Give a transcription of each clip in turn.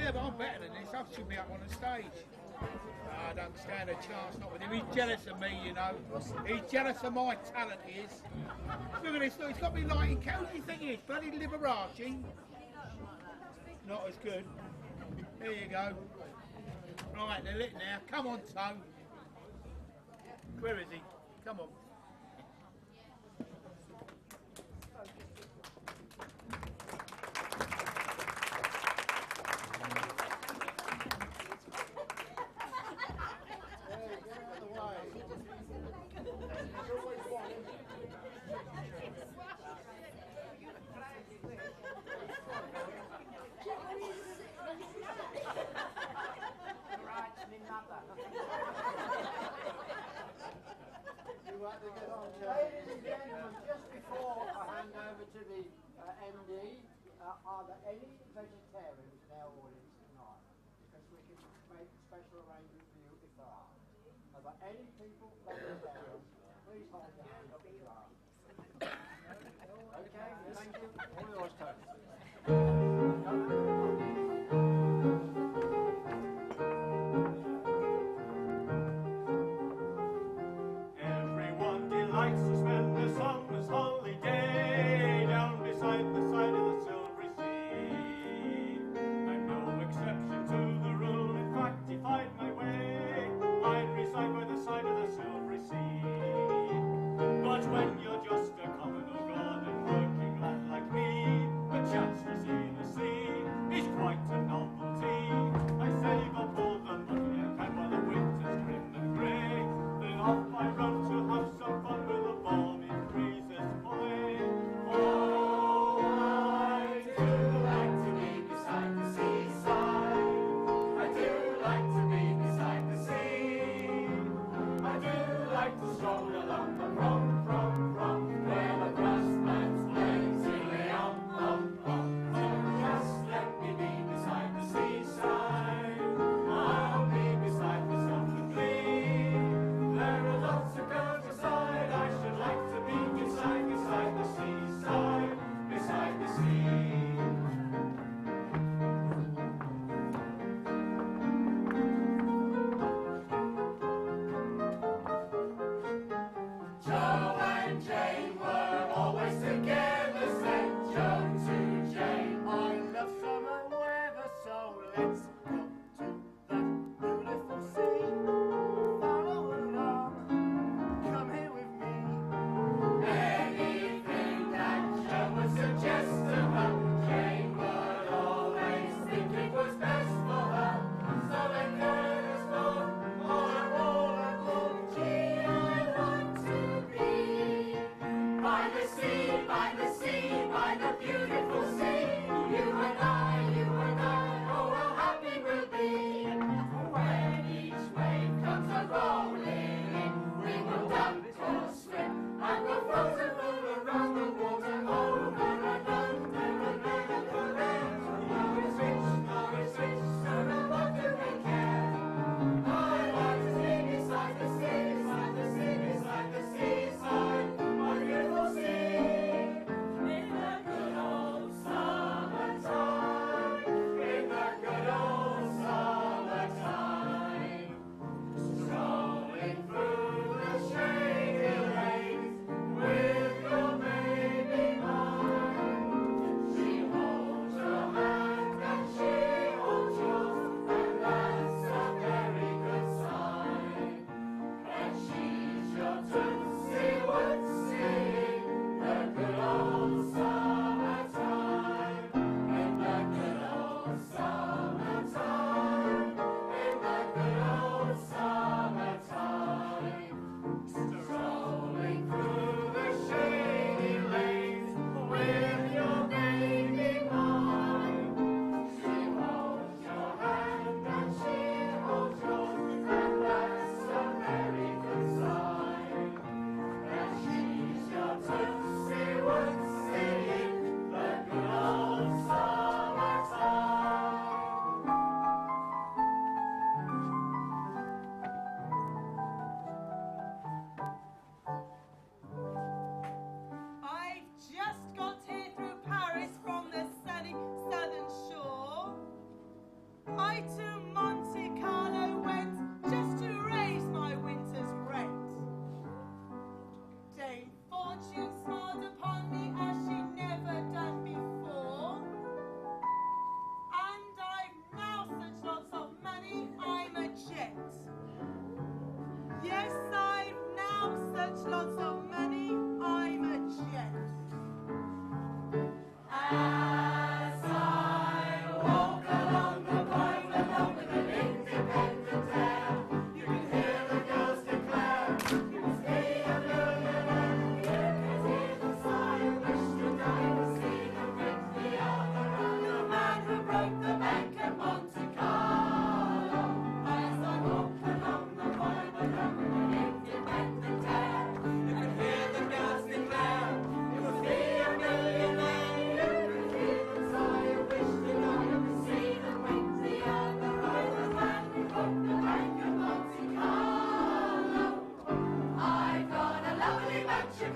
Yeah, but I'm better than this. I should be up on the stage. I don't stand a chance, not with him. He's jealous of me, you know. He's jealous of my talent, he is. Look at this, look, he's got me lighting cow. Who do you think he is? Bloody Liberace? Not as good. There you go. Right, they're lit now. Come on, Tone. Where is he? Come on. Ladies and gentlemen, just before I hand over to the MD, are there any vegetarians in our audience tonight? Because we can make a special arrangement for you if there are. Are there any people vegetarians? Please hold your hand up if you are. Okay, thank you. All yours, Tony. Likes to spend the summer's holiday down beside the side of the silvery sea. I'm no exception to the rule. In fact, if I'd my way, I'd reside by the side of the silvery sea. But when you're just a common old garden working lad like me, a chance to see the sea is quite a novelty. I save up all the money I can while the winter's grim and grey. Then off I run to have some fun.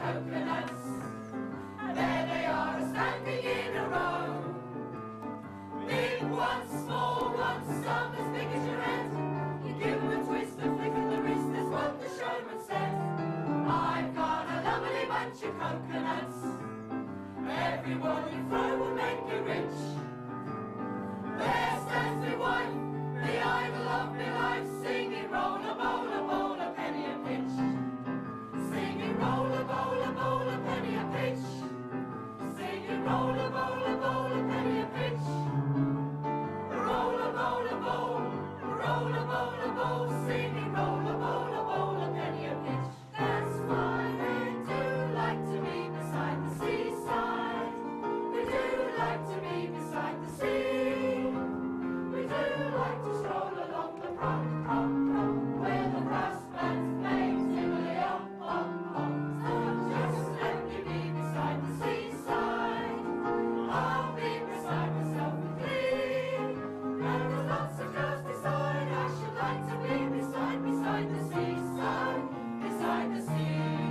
coconuts. And there they are, standing in a row. Big ones, small ones, some as big as your head. You give them a twist, a flick of the wrist, that's what the showman said. I've got a lovely bunch of coconuts. Every one you throw will make you rich. There stands my wife, the idol of my life, singing roll a bowl, a penny a pitch. Singing roll a bowl, a penny a pitch. Singing roll a bowl, a penny a pitch. Roll a bowl, singing roll a bowl, a penny a pitch. That's why we do like to be beside the seaside. We do like to be beside the sea. We do like to stroll along the prom, where the brass bands play tiddly-om-om-om. So just let me be beside the seaside. I'll be beside myself with glee. And there's lots of girls beside. I should like to be beside the seaside, beside the sea.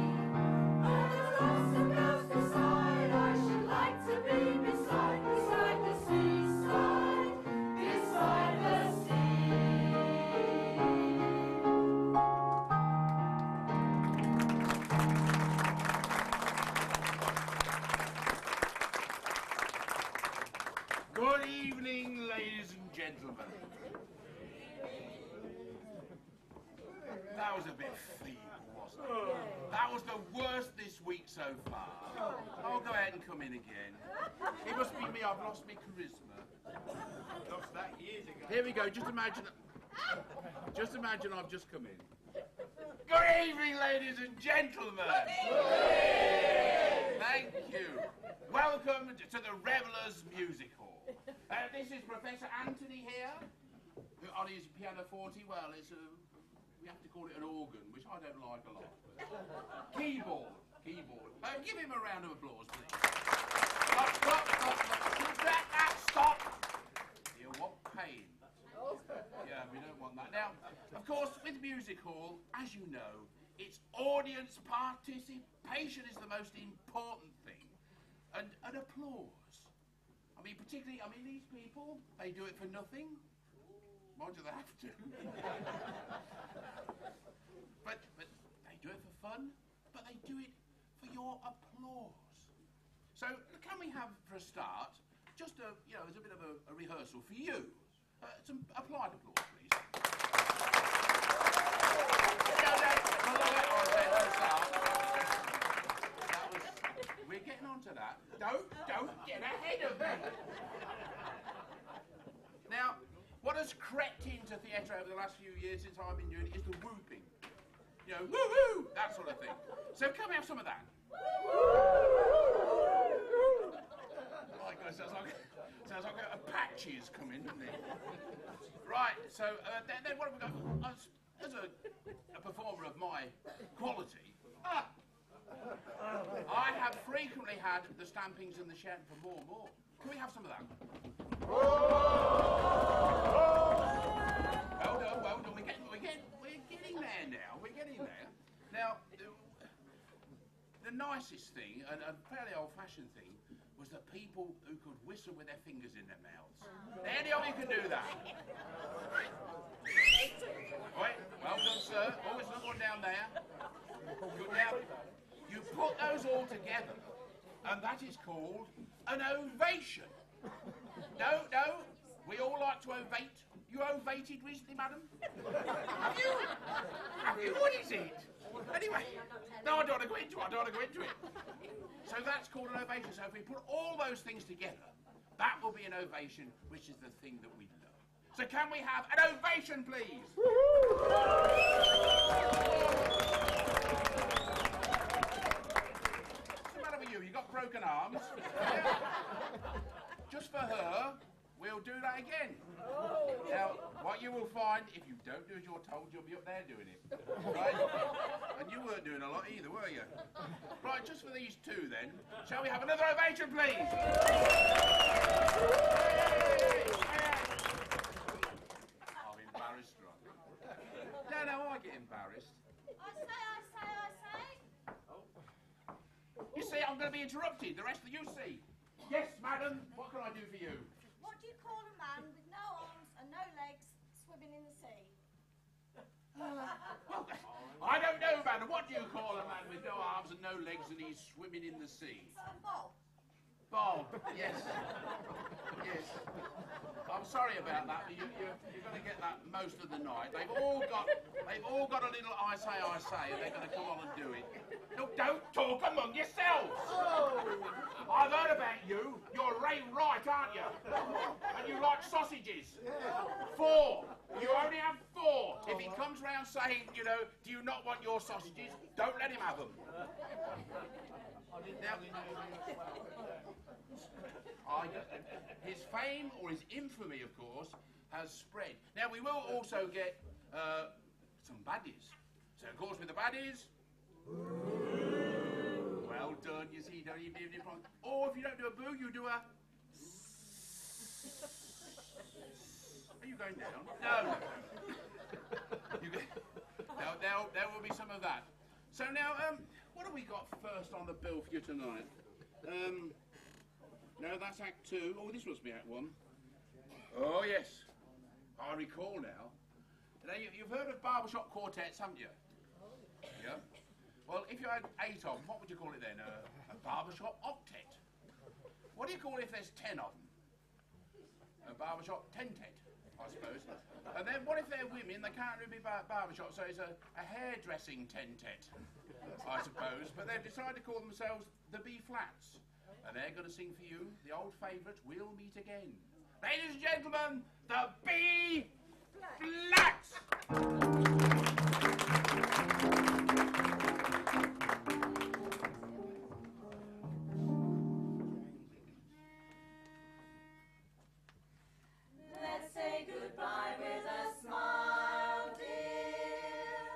And there's lots of girls beside. I should like to be beside the seaside, beside the sea. Good evening, ladies and gentlemen. That was a bit feeble, wasn't it? That was the worst this week so far. I'll go ahead and come in again. It must be me, I've lost my charisma. Lost that years ago. Here we go, just imagine I've just come in. Good evening, ladies and gentlemen. Thank you. Welcome to the Revellers Music Hall. This is Professor Anthony here, who on his pianoforte, well, it's we have to call it an organ, which I don't like a lot. But keyboard. Give him a round of applause, please. Stop. You want pain. Yeah, we don't want that. Now, of course, with music hall, as you know, it's audience participation is the most important thing. And applause. I mean, particularly, these people, they do it for nothing. Why do they have to? but they do it for fun, but they do it for your applause. So can we have, for a start, just as a bit of a rehearsal for you, some applied applause, please. We're getting on to that. Don't get ahead of me. Now, what has crept into theatre over the last few years since I've been doing it is the whooping. You know, woo-woo, that sort of thing. So can we have some of that? My God, sounds like Apaches coming, doesn't it? Right, so then what have we got? As a performer of my quality, I have frequently had the stampings and the shouting for more. Can we have some of that? Well done. We're getting there now. We're getting there. Now, the nicest thing, and a fairly old-fashioned thing, was the people who could whistle with their fingers in their mouths. Any of you can do that? Right, well done, sir. Always another one down there. Good. Now, you put those all together, and that is called an ovation. No, we all like to ovate. You ovated recently, madam? Have you? What is it? Anyway, no, I don't want to go into it. So that's called an ovation. So if we put all those things together, that will be an ovation, which is the thing that we love. So can we have an ovation, please? What's the matter with you? You got broken arms? Yeah. Just for her, we'll do that again. Now, what you will find, if you don't do as you're told, you'll be up there doing it. Right? And you weren't doing a lot either, were you? Right, just for these two then, shall we have another ovation, please? I'm embarrassed, right? No, I get embarrassed. I say. Oh. to be interrupted. The rest of you see. Yes, madam. What can I do for you? What do you call a man with no arms and no legs swimming in the sea? Well, I don't know, madam. What do you call a man with no arms and no legs and he's swimming in the sea? Bob. Bob. Yes. Yes. I'm sorry about that, but you're going to get that most of the night. They've all got a little I say, and they're going to come on and do it. Look, don't talk among yourselves. Oh. I've heard about you. You're Ray Wright, aren't you? And you like sausages. 4. You only have 4. If he comes round saying, you know, do you not want your sausages? Don't let him have them. Now, his fame, or his infamy, of course, has spread. Now, we will also get some baddies. So, of course, with the baddies... Well done, you see, you don't even do it. Or if you don't do a boo, you do a... Are you going down? No. There will be some of that. So now, what have we got first on the bill for you tonight? No, that's Act 2. Oh, this must be Act 1. Oh, yes. I recall now. Now, you've heard of barbershop quartets, haven't you? Yeah. Well, if you had 8 of them, what would you call it then? A barbershop octet. What do you call it if there's 10 of them? A barbershop tentet, I suppose. And then what if they're women? They can't really be barbershop, so it's a hairdressing tentet, I suppose. But they've decided to call themselves the B-Flats. And they're going to sing for you the old favourite, We'll Meet Again. Ladies and gentlemen, the B-Flats! Let's say goodbye with a smile, dear,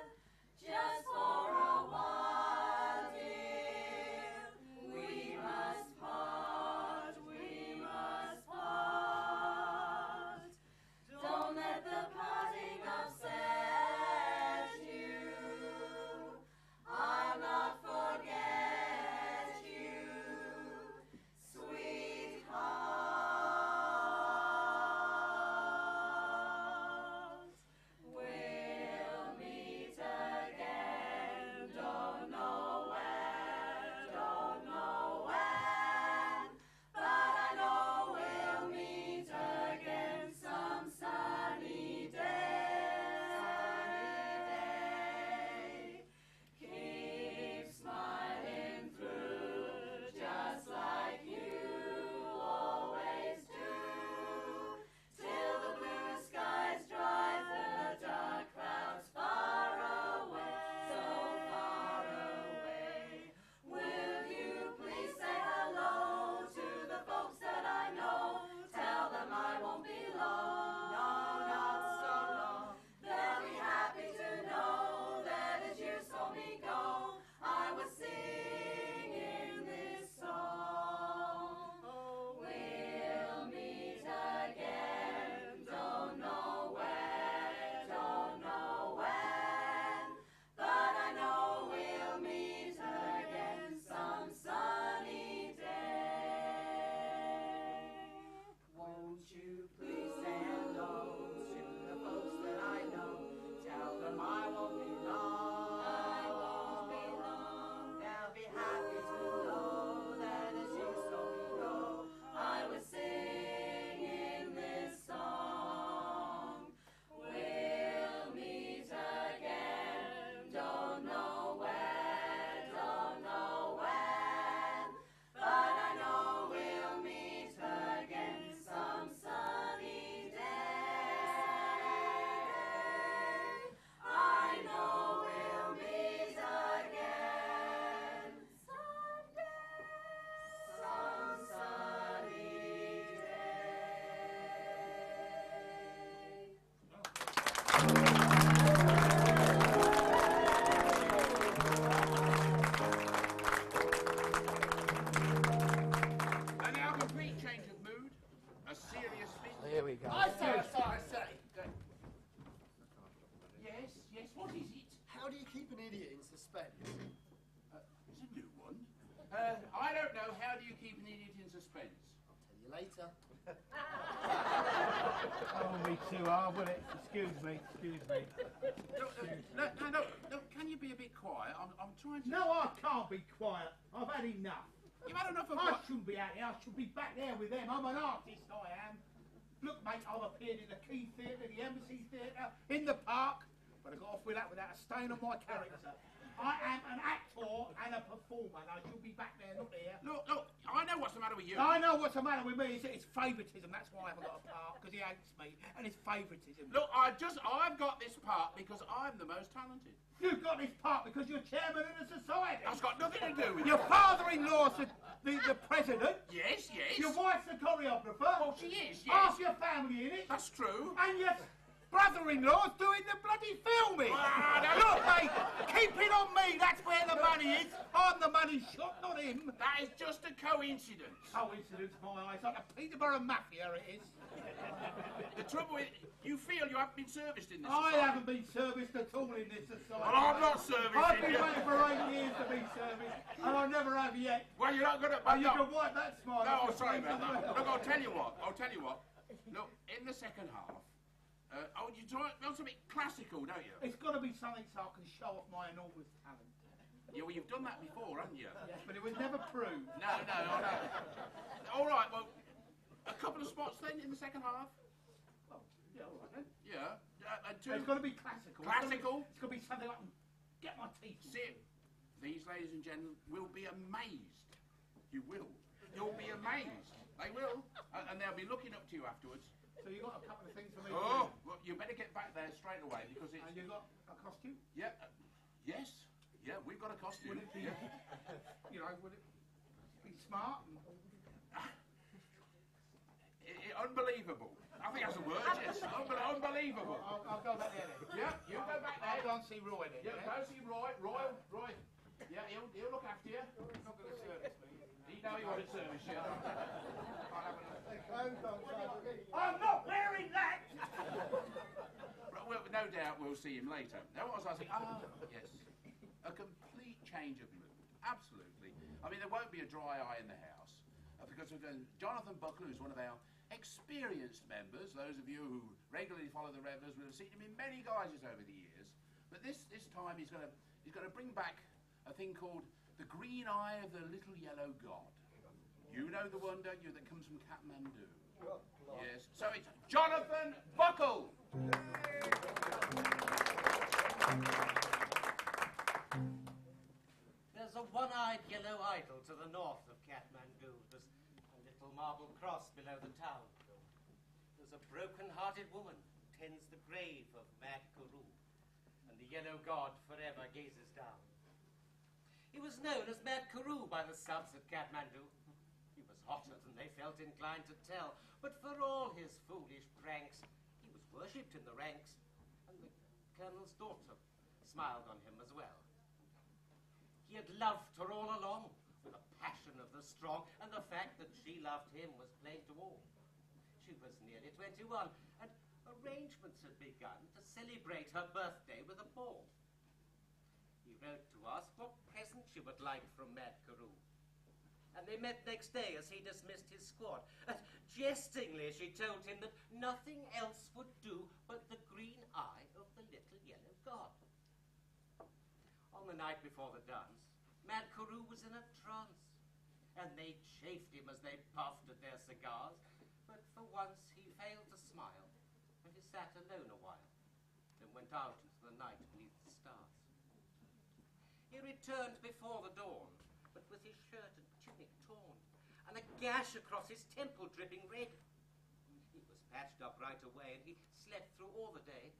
just for a while, dear. We must part, we must part. Don't let the parting upset you. So, how do you keep an idiot in suspense? I'll tell you later. Oh, me too hard, will it? Excuse me. No, can you be a bit quiet? I'm trying to... No, I can't be quiet. I've had enough. You've had enough of I what? shouldn't be out here. I should be back there with them. I'm an artist, I am. Look, mate, I've appeared in the Key Theatre, the Embassy Theatre, in the park, but I got off with that without a stain on my character. I am an actor and a performer, and I should be back there, not here. Look, I know what's the matter with you. I know what's the matter with me. It's favouritism. That's why I haven't got a part, because he hates me, and it's favouritism. Look, I've got this part because I'm the most talented. You've got this part because you're chairman of the society. That's got nothing to do with Your father-in-law's the president. Yes. Your wife's the choreographer. Well, she is, yes. Half your family in it. That's true. And your brother-in-law's doing the bloody filming. No. Look, mate, keep it on me. That's where the money is. I'm the money shot, not him. That is just a coincidence. Coincidence, my eyes. Like the Peterborough Mafia, it is. The trouble is, you feel you haven't been serviced in this I society. haven't been serviced at all in this society. Well, I'm not serviced I've in been you. waiting for 8 years to be serviced, and I never have yet. Well, you're not going to... Oh, you can wipe that smile. No, off your sorry face about as that. well. Look, I'll tell you what. Look, in the second half, you want something classical, don't you? It's got to be something so I can show off my enormous talent. Yeah, well, you've done that before, haven't you? Yes, but it was never proved. No. All right, well, a couple of spots then in the second half. Oh, yeah, all right then. Yeah. And two. It's got to be classical. Classical? It's got to be something I can get my teeth into. See, these ladies and gentlemen will be amazed. You will. You'll be amazed. They will. And they'll be looking up to you afterwards. So you got a couple of things for me to Oh, do? well, you better get back there straight away because it's... And you got a costume? Yeah. Yes. Yeah, we've got a costume. Would it be, would it be smart? And... Unbelievable. I think that's a word, yes. Unbelievable. I'll go back there then. Yeah, you go back there. I'll go and see Roy then. Yeah, go see Roy. Roy. Yeah, he'll look after you. He's not going to service me. He know you want to service you. I'm not wearing that! Well, no doubt we'll see him later. Now, what was I saying? Yes. A complete change of mood. Absolutely. I mean, there won't be a dry eye in the house because of Jonathan Buckler, who's one of our experienced members. Those of you who regularly follow the Revellers will have seen him in many guises over the years. But this time he's going to bring back a thing called the Green Eye of the Little Yellow God. You know the one, don't you, that comes from Kathmandu? Yes. So it's Jonathan Buckle. There's a one-eyed yellow idol to the north of Kathmandu. There's a little marble cross below the town. There's a broken-hearted woman who tends the grave of Mad Kuru, and the yellow god forever gazes down. He was known as Mad Kuru by the subs at Kathmandu. He was hotter than they felt inclined to tell, but for all his foolish pranks, he was worshipped in the ranks, and the colonel's daughter smiled on him as well. He had loved her all along, with a passion of the strong, and the fact that she loved him was plain to all. She was nearly 21, and arrangements had begun to celebrate her birthday with a ball. He wrote to ask what present she would like from Mad Kuru. And they met next day as he dismissed his squad. And jestingly she told him that nothing else would do but the green eye of the little yellow god. On the night before the dance, Mad Kuru was in a trance, and they chaffed him as they puffed at their cigars, but for once he failed to smile, and he sat alone a while, then went out into the night beneath the stars. He returned before the dawn, but with his shirt and tunic torn, and a gash across his temple dripping red. He was patched up right away, and he slept through all the day,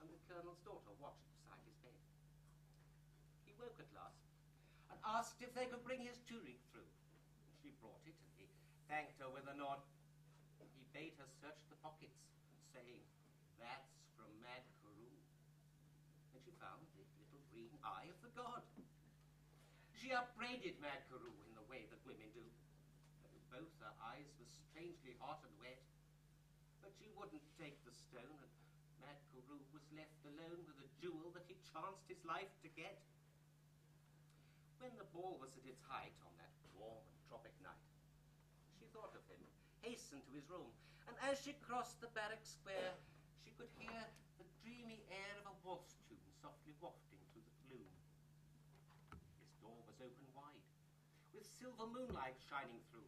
and the colonel's daughter watched beside his bed. He woke at last, and asked if they could bring his tunic through. She brought it, and he thanked her with a nod. He bade her search the pockets, saying, "That's from Mad Kuru." And she found the little green eye of the god. She upbraided Mad Kuru in the way that women do. Both her eyes were strangely hot and wet. But she wouldn't take the stone, and Mad Kuru was left alone with a jewel that he chanced his life to get. When the ball was at its height on that warm and tropic night. She thought of him, hastened to his room, and as she crossed the barrack square, she could hear the dreamy air of a waltz tune softly wafting through the gloom. His door was open wide, with silver moonlight shining through.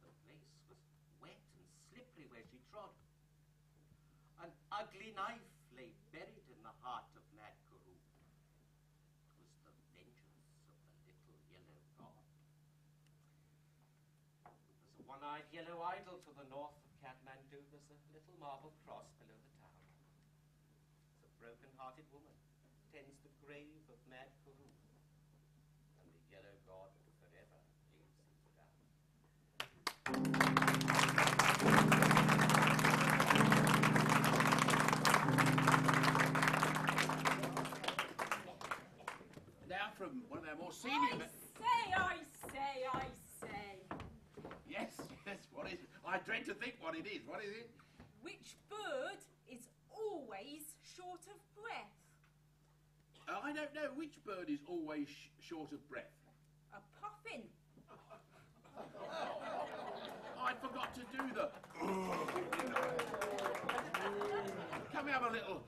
The place was wet and slippery where she trod. An ugly knife lay buried in the heart of Mad Carew. 'Twas the vengeance of the little yellow god. There's a one-eyed yellow idol to the north of Kathmandu. There's a little marble cross below the town. It's a broken-hearted woman tends the grave of Mad Carew, and the yellow god forever leaves his down. Now from one of our more senior... I say. Yes, what is it? I dread to think what it is. What is it? Which bird is always short of breath? I don't know. Which bird is always short of breath? A puffin. I forgot to do the... Can we have a little...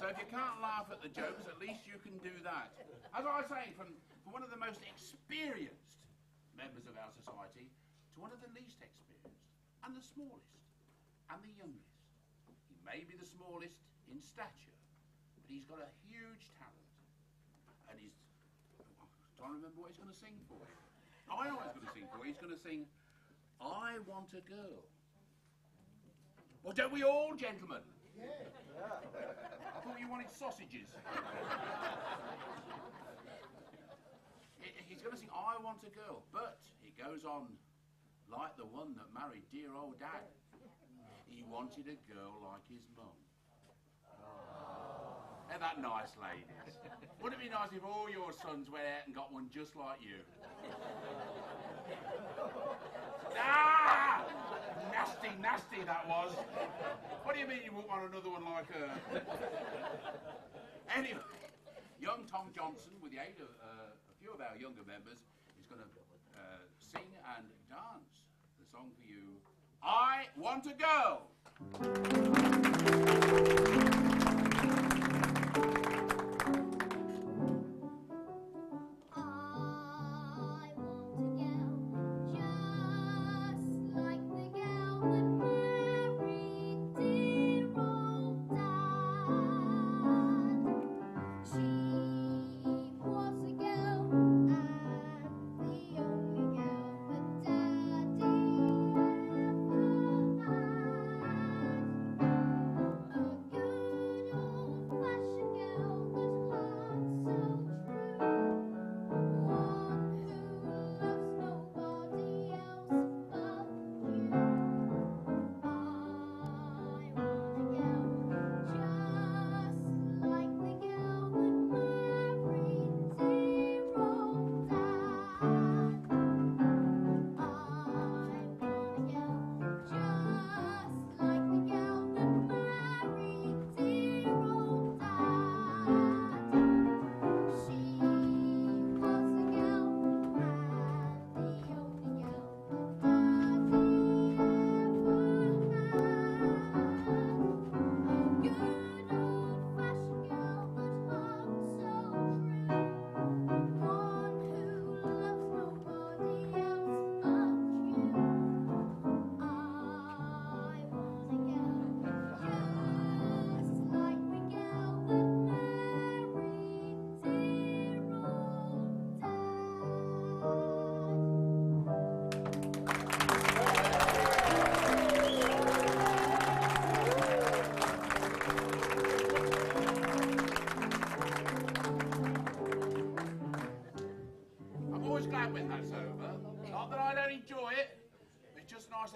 So if you can't laugh at the jokes, at least you can do that. As I was saying, from one of the most experienced members of our society to one of the least experienced, and the smallest, and the youngest. He may be the smallest in stature, but he's got a huge talent. And he's... trying to remember what he's going to sing for you. I know what he's going to sing for you. He's going to sing, I Want a Girl. Well, don't we all, gentlemen? I thought you wanted sausages. He's going to sing I Want a Girl, but he goes on like the one that married dear old Dad. He wanted a girl like his mum. Ain't that nice, ladies? Wouldn't it be nice if all your sons went out and got one just like you? Ah! Nasty, nasty that was. What do you mean you wouldn't want another one like her? Anyway, young Tom Johnson, with the aid of a few of our younger members, is going to sing and dance the song for you, I Want a Girl.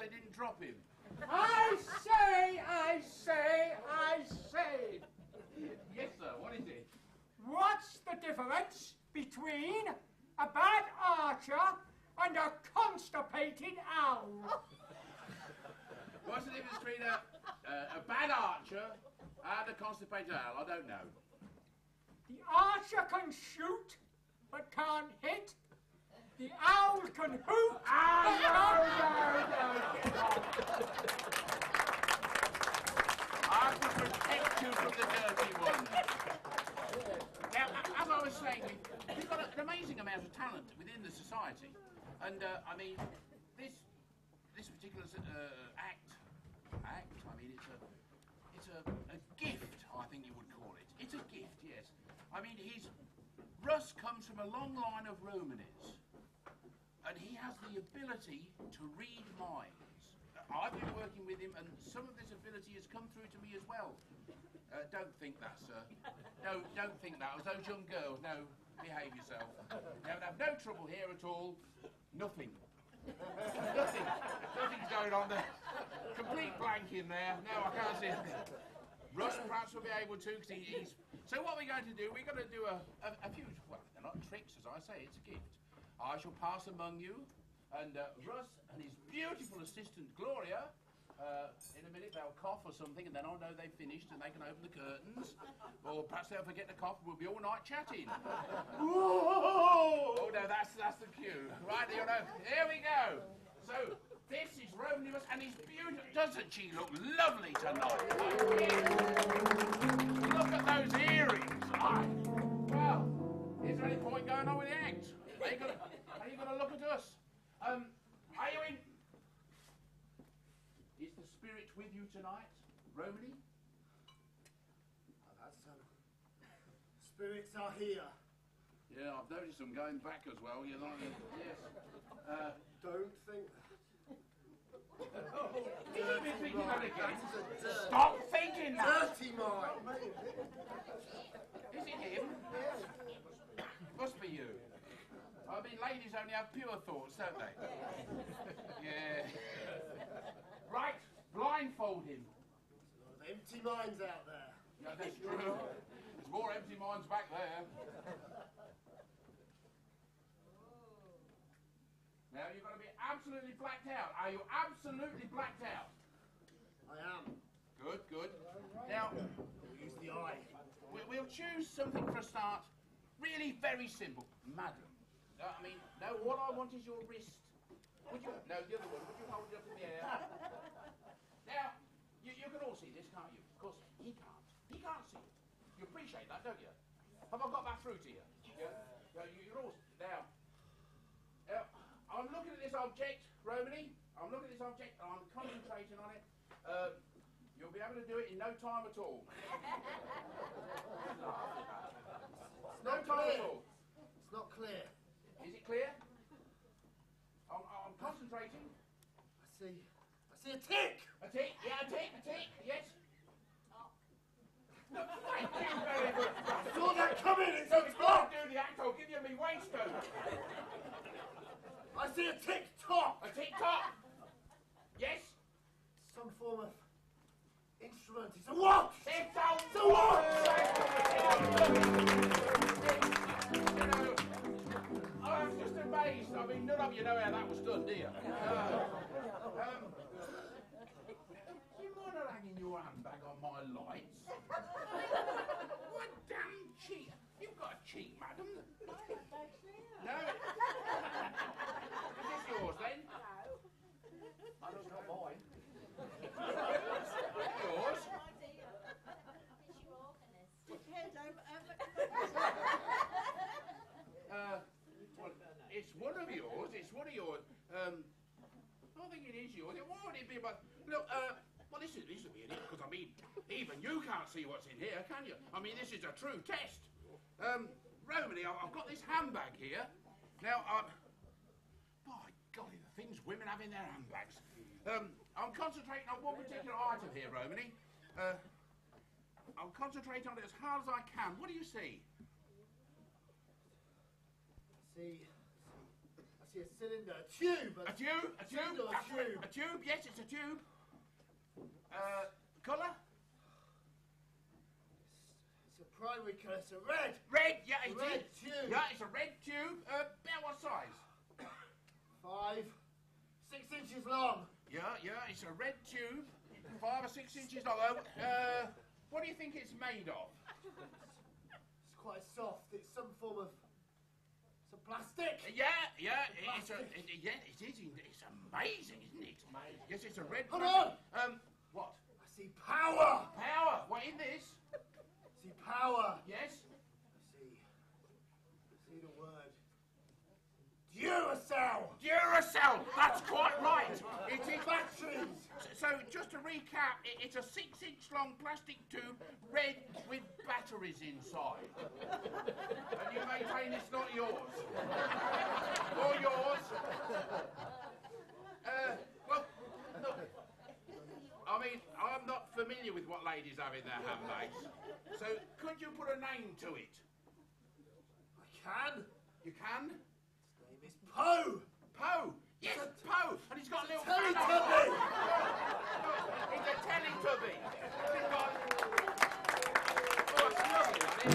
They didn't drop him. I say. Yes, sir, what is it? What's the difference between a bad archer and a constipated owl? What's the difference between a bad archer and a constipated owl? I don't know. The archer can shoot, but can't hit. The owl can hoot! I can protect you from the dirty ones. Now, as I was saying, we've got an amazing amount of talent within the society. And, I mean, this particular act, I mean, it's a gift, I think you would call it. It's a gift, yes. I mean, Russ comes from a long line of Romanis, and he has the ability to read minds. I've been working with him, and some of this ability has come through to me as well. Don't think that, sir. No, don't think that. As those young girls, no, behave yourself. Now, have no trouble here at all. Nothing. Nothing's going on there. Complete blank in there. No, I can't see anything. Russ perhaps will be able to, because he's... So what we're going to do, we're going to do a few... Well, they're not tricks, as I say, it's a gift. I shall pass among you, and Russ and his beautiful assistant, Gloria, in a minute they'll cough or something, and then I'll know they've finished and they can open the curtains. Or perhaps they'll forget to cough and we'll be all night chatting. Oh, no, that's the cue. Right, you know, here we go. So, this is Romulus, and he's beautiful. Doesn't she look lovely tonight? Look at those earrings. Well, is there any point going on with the act? Are you going to look at us? Are you in? Is the spirit with you tonight, Romany? I've had some. Spirits are here. Yeah, I've noticed them going back as well. You know, yes. Don't think You should be thinking that again. Stop thinking that. dirty mind. Is it him? Must be you. I mean, ladies only have pure thoughts, don't they? Yeah. Right, blindfold him. There's a lot of empty minds out there. Yeah, that's true. There's more empty minds back there. Now, you've got to be absolutely blacked out. Are you absolutely blacked out? I am. Good, good. Now, We'll use the eye. we'll choose something for a start. Really very simple. Madam. I mean, no, all I want is your wrist. Would you? No, the other one. Would you hold it up in the air? Now, you can all see this, can't you? Of course, he can't. He can't see it. You appreciate that, don't you? Have I got that through to you? Yeah? You're all... Now, I'm looking at this object, Romany. I'm looking at this object, and I'm concentrating on it. You'll be able to do it in no time at all. No time at all. It's not clear. Is it clear? I'm concentrating. I see a tick. A tick, yeah, a tick, yes. No, thank you very much. I saw that coming. It's a If you top. do the act, I'll give you me waistcoat. I see a tick tock. A tick tock. Yes. Some form of instrument. It's a what? It's a what? You know, I'm just amazed. I mean, none of you know how that was done, do you? You mind not hanging your handbag on my lights? What damn cheat! You've got a cheat, madam. No. Is this yours then? No. I don't know mine. Yours? Well, it's one of yours. It's one of yours. I don't think it is yours. Why would it be? But look, well, this will be in it because I mean, even you can't see what's in here, can you? I mean, this is a true test. Romany, I've got this handbag here. Now, by golly, the things women have in their handbags. I'm concentrating on one particular item here, Romany. I'll concentrate on it as hard as I can. What do you see? I see a cylinder, a tube. A tube? A tube? Cylinder, a tube. A tube, yes, it's a tube. Colour? It's a primary colour. It's a red. Red, yeah, it is. Red tube. Yeah, it's a red tube. About what size? 5, 6 inches long. Yeah, it's a red tube, 5 or 6 inches long. What do you think it's made of? It's quite soft. It's some form of... It's a plastic? Yeah, it is. It's amazing, isn't it? Amazing. Yes, it's a red. Hold on. What? I see power. Power. What in this? I see power. Yes. I see the word. Duracell. Duracell. That's quite right. It is. Batteries. So just to recap, it's a 6-inch long plastic tube, red with batteries inside. And you maintain it's not yours. Or yours. Well, look. I mean, I'm not familiar with what ladies have in their handbags. So could you put a name to it? I can. You can? His name is Poe. Poe. Yes, Poe. And he's got a little Teletubby. He's a Teletubby. He's got... Oh, it's lovely, that is.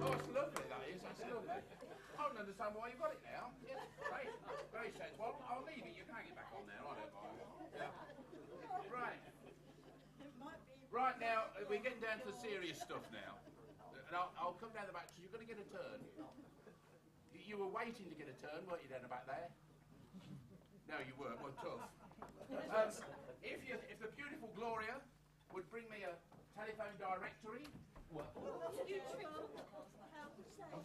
Oh, it's lovely, that is. That's lovely. I don't understand why you got it now. Yes, great. Very sensible. Well, I'll leave it. You can hang it back on there. I don't mind. Yeah. Right. Right, now, we're getting down to the serious stuff now. And I'll come down the back, so you're going to get a turn. You were waiting to get a turn, weren't you, down the back there? No, you weren't. Well, tough. If the beautiful Gloria would bring me a telephone directory. Well, I'll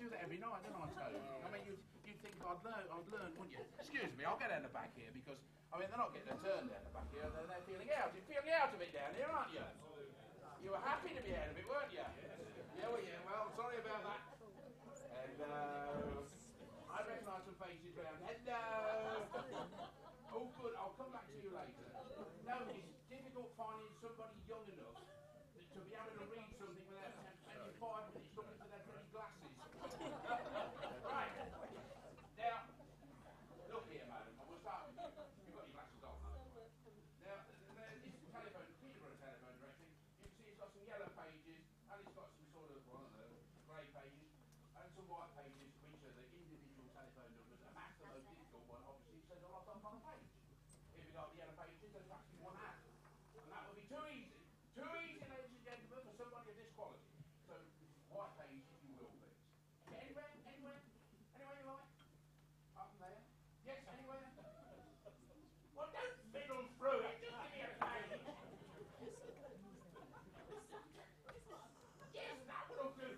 do that every night, don't I, Toad? I mean, you'd think I'd learn, wouldn't you? Excuse me, I'll get down the back here because, I mean, they're not getting a turn down the back here. They're feeling out. You're feeling out of it down here, aren't you? You were happy to be out of it, weren't you? Yeah, well, sorry about that. Hello. I recognise some faces round. Hello. Oh, good. I'll come back to you later. No, it's difficult finding somebody young enough to be able to read something without spending 5 minutes looking for their pretty glasses. Right. Now, look here, madam. I will start with you. You've got your glasses on, though. Now, this telephone, Peterborough telephone directory, you can see it's got some yellow pages, and it's got some sort of, I don't know, grey pages, and some white pages, which are the individual telephone numbers. And that's the most difficult one, obviously, it says a lot on a page. If you got the yellow pages, there's actually one ad. And that would be too easy. Too easy, ladies and gentlemen, for somebody of this quality. So, white page, if you will, please. Anywhere you like? Up there? Yes, anywhere? Well, don't fiddle through it. Just give me a page. Yes, that will do.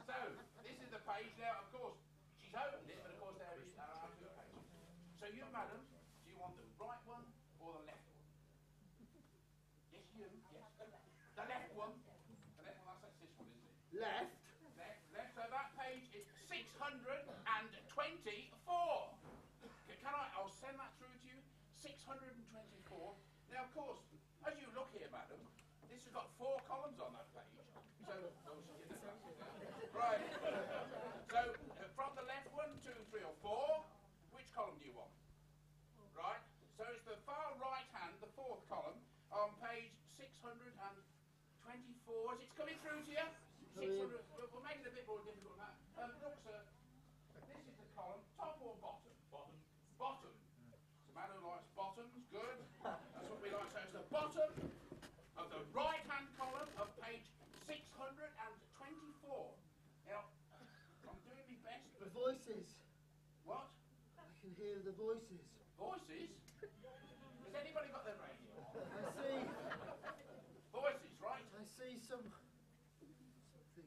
So, this is the page now, of course. She's opened it, but of course there is our two pages. So you, madam, do you want the right one or the left one? Yes, you. Yes. The left one. The left one, that's this one, isn't it? Left. Left. So that page is 624. I'll send that through to you. 624. Now, of course, as you look here, madam, this has got 4 columns on that page. So, right. So, from the left, 1, 2, 3, or 4, which column do you want? Right. So it's the far right hand, the 4th column, on page 624. Is it coming through to you? 600. We'll make it a bit more difficult than that. Look, sir. This is the column, top or bottom? Bottom. It's a man who likes bottoms. Good. That's what we like. So it's the bottom of the right-hand column of page 624. Now, I'm doing my best, The but... voices. What? I can hear the voices. Voices? Has anybody got their radio? I see. Voices, right? I see something from the kitchen.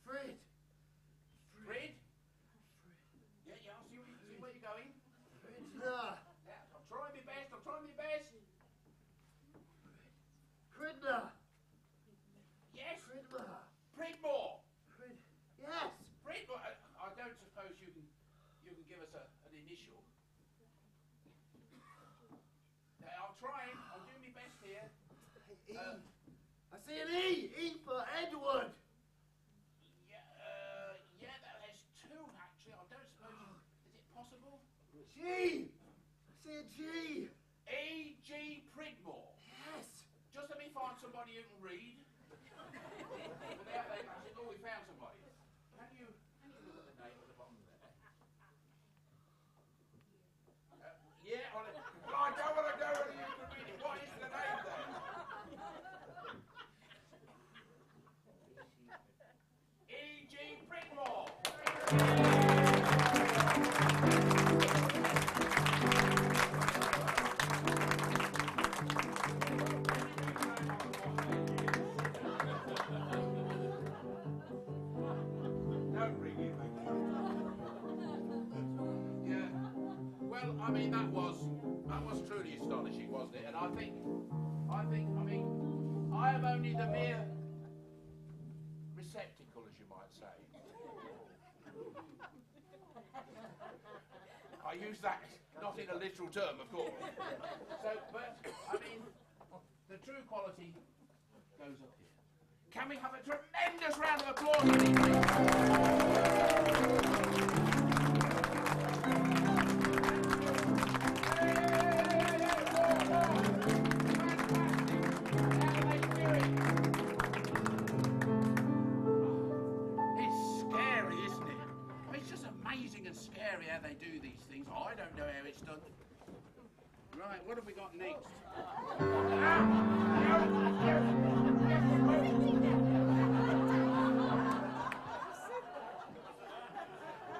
Fred. Fred? Yeah, I'll see where you're going. Fridna. Yeah, I'm trying my best. Fridna. Yes? Pridmore. Pridmore. Yes. Pridmore. I don't suppose you can give us an initial. I'll try. I'll do my best here. E. I see an E. E for Edward. Yeah, there's 2 actually. I don't suppose. Is it possible? G. I see a G. E.G. Pridmore. Yes. Just let me find somebody who can read. And there they go. Oh, we found somebody. Can you look at the name at the bottom there? Yeah, on it. Well, I don't want to know whether you can read it. What is the name there? I mean, that was truly astonishing, wasn't it? And I mean, I am only the mere receptacle, as you might say. I use that not in a literal term, of course. So, but I mean, the true quality goes up here. Can we have a tremendous round of applause, they do these things. I don't know how it's done. Right, what have we got next?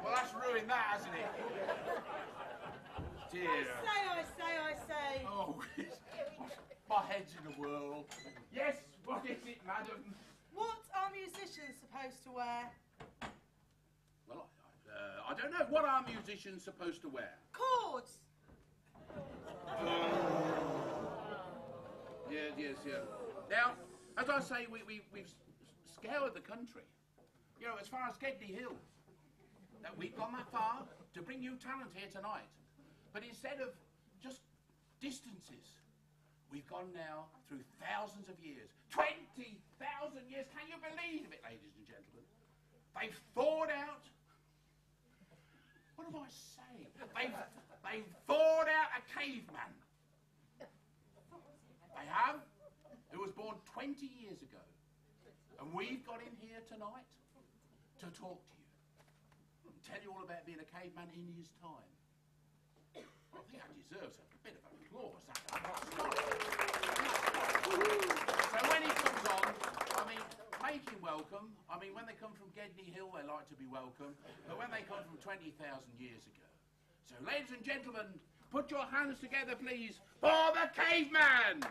Well, that's ruined that, hasn't it? Dear. I say. Oh, my head's in a whirl. Yes, what is it, madam? What are musicians supposed to wear? Well, I don't know. What are musicians supposed to wear? Cords. Yes. Now, as I say, we've scoured the country. You know, as far as Gedney Hill. Now, we've gone that far to bring you talent here tonight. But instead of just distances, we've gone now through thousands of years. 20,000 years. Can you believe it, ladies and gentlemen? They've thawed out. What am I saying? They've thawed out a caveman. They have. Who was born 20 years ago. And we've got him here tonight to talk to you. And tell you all about being a caveman in his time. I think that deserves a bit of applause. So when he comes on, I mean, make him welcome. I mean, when they come from Gedney Hill, they like to be welcome. But when they come from 20,000 years ago. So, ladies and gentlemen, put your hands together, please, for the caveman!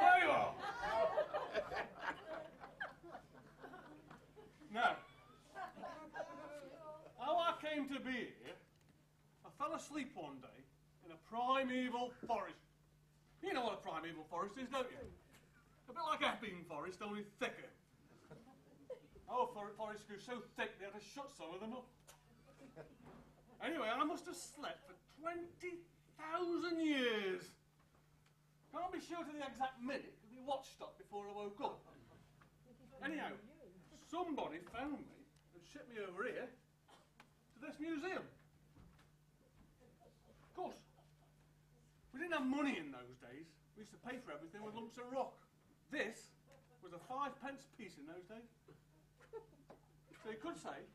There you are. Now, how I came to be here, I fell asleep one day in a primeval forest. You know what a primeval forest is, don't you? A bit like Epping Forest, only thicker. Our forest grew so thick they had to shut some of them up. Anyway, I must have slept for 20,000 years. Can't be sure to the exact minute because the watch stopped before I woke up. Anyhow, somebody found me and shipped me over here to this museum. Of course, we didn't have money in those days. We used to pay for everything with lumps of rock. This was a 5-pence piece in those days. So you could say,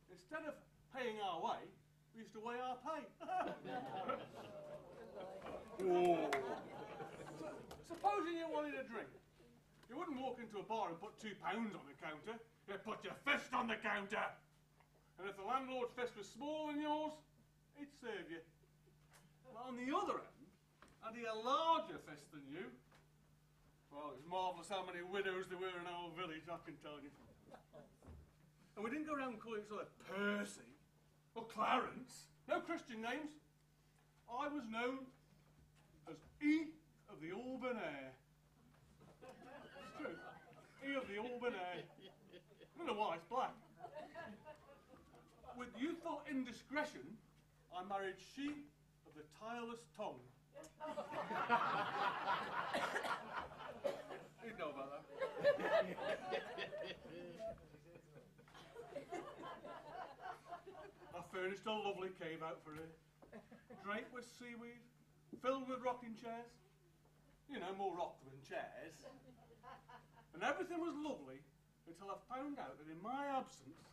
instead of paying our way, we used to weigh our pay. Supposing you wanted a drink, you wouldn't walk into a bar and put £2 on the counter. You'd put your fist on the counter. And if the landlord's fist was smaller than yours, he'd serve you. But on the other end, had he a larger fist than you, well, it's marvellous how many widows there were in our village, I can tell you. And we didn't go around calling each other Percy or Clarence. No Christian names. I was known as E of the Auburn Air. It's true. E of the Auburn Air. I don't know why, it's black. With youthful indiscretion, I married she of the tireless tongue. You'd know about that. I furnished a lovely cave out for her, draped with seaweed, filled with rocking chairs. You know, more rock than chairs. And everything was lovely until I found out that in my absence,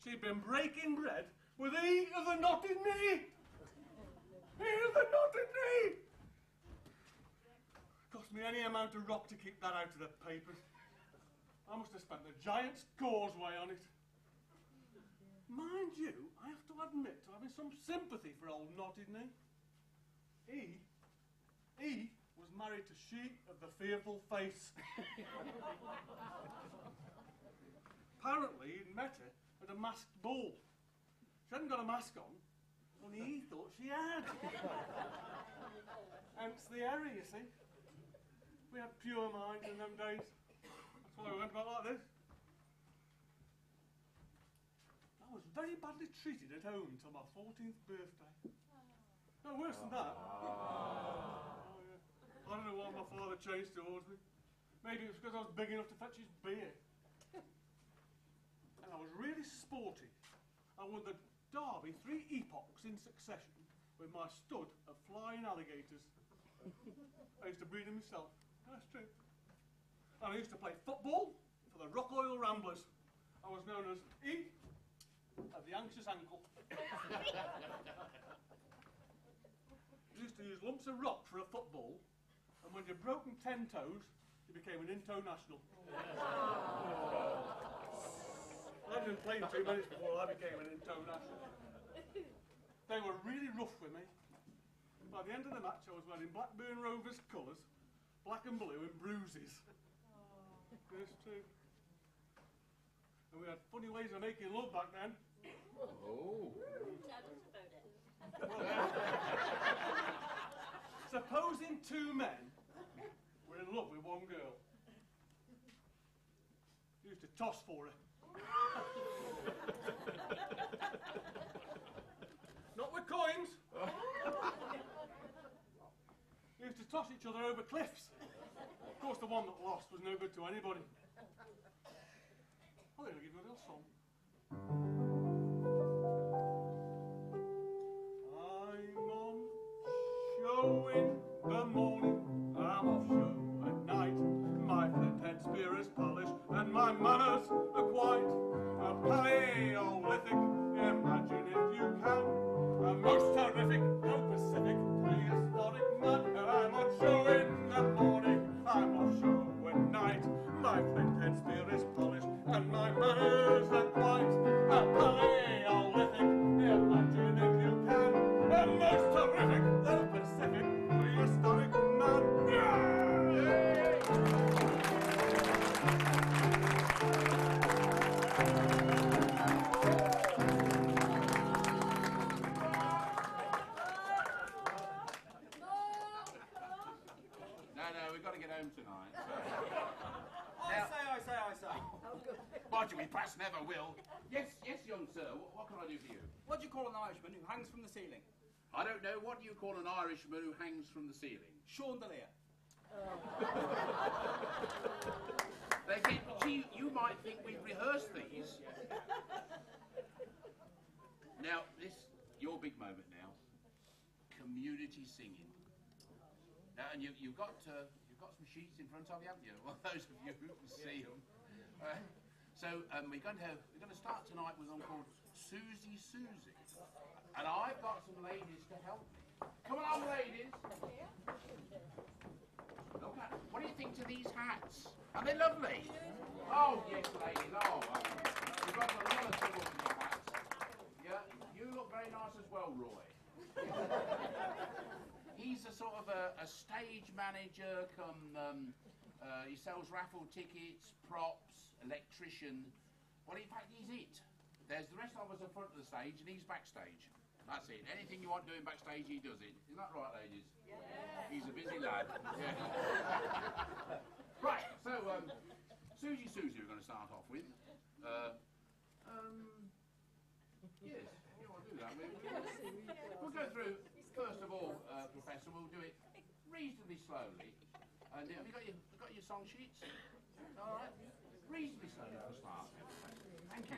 she'd been breaking bread with E of the knotted knee. Here's the knotted knee! Cost me any amount of rock to keep that out of the papers. I must have spent the Giant's Causeway on it. Mind you, I have to admit to having some sympathy for old Knotted Knee. He was married to she of the fearful face. Apparently he'd met her at a masked ball. She hadn't got a mask on, only he thought she had. Hence the error, you see. We had pure minds in them days. That's why we went about like this. I was very badly treated at home till my 14th birthday. No, worse than that. Oh, yeah. I don't know why my father changed towards me. Maybe it was because I was big enough to fetch his beer. And I was really sporty. I won the Derby 3 epochs in succession with my stud of flying alligators. I used to breed them myself. That's true. And I used to play football for the Rock Oil Ramblers. I was known as E of the anxious ankle. You used to use lumps of rock for a football, and when you'd broken 10 toes, you became an international. I didn't play 2 minutes before I became an international. They were really rough with me. By the end of the match, I was wearing Blackburn Rovers colours, black and blue and bruises. Yes, true. And we had funny ways of making love back then. Oh. Well, supposing 2 men were in love with 1 girl. You used to toss for her. Not with coins. You used to toss each other over cliffs. Of course, the one that lost was no good to anybody. I think I'll give you a little song. I'm on show in the morning, I'm off show at night. My flint head spear is polished and my manners are quite a Paleolithic. Imagine if you can, a most terrific, no Pacific, prehistoric man. And I'm on show in the morning, I'm off show at night. My flint head spear is polished and my manners are quite a Paleolithic. Imagine if you can, a most terrific, no Pacific, prehistoric man. No, we've got to get home tonight. I say. Mind you, we perhaps never will. Yes, young sir, what can I do for you? What do you call an Irishman who hangs from the ceiling? I don't know. What do you call an Irishman who hangs from the ceiling? Chandelier. Gee, you might think we've rehearsed these. Now, your big moment now. Community singing. Now, and you've got some sheets in front of you, haven't you? Well, those of you who can see them. So we're going to start tonight with one called Susie Susie, and I've got some ladies to help me. Come along, ladies. Look at, what do you think to these hats? Are they lovely? Oh yes, ladies. Oh, you've got a lot of trouble with your hats. Yeah, you look very nice as well, Roy. He's a sort of a stage manager, he sells raffle tickets, props, electrician. Well, in fact, he's it. There's the rest of us in front of the stage and he's backstage. That's it. Anything you want doing backstage, he does it. Isn't that right, ladies? Yeah. He's a busy lad. Yeah. Right, so, Susie we're going to start off with. Yes, you want to do that? We'll go through, first of all, Professor, we'll do it reasonably slowly. And have you got your song sheets? All right? Reasonably slowly for a start. Thank you.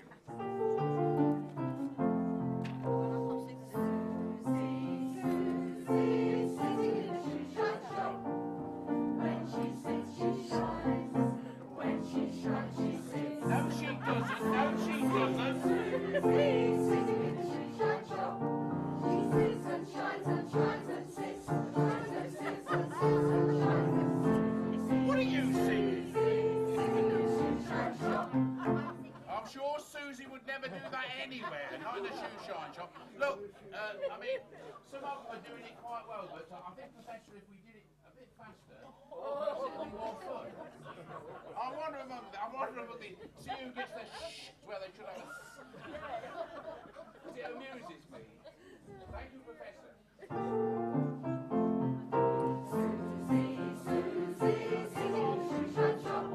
Sitting in the shoe shine shop. She sits and shines and shines. I'm sure Susie would never do that anywhere, not in the shoe shine shop. Look, I mean, some of them are doing it quite well, but I think, Professor, if we did it a bit faster, it'd be more fun. I wonder among the see who gets the shh where they should have a it amuses me. Thank you, Professor. Susie, Susie, singing shoe shine shop.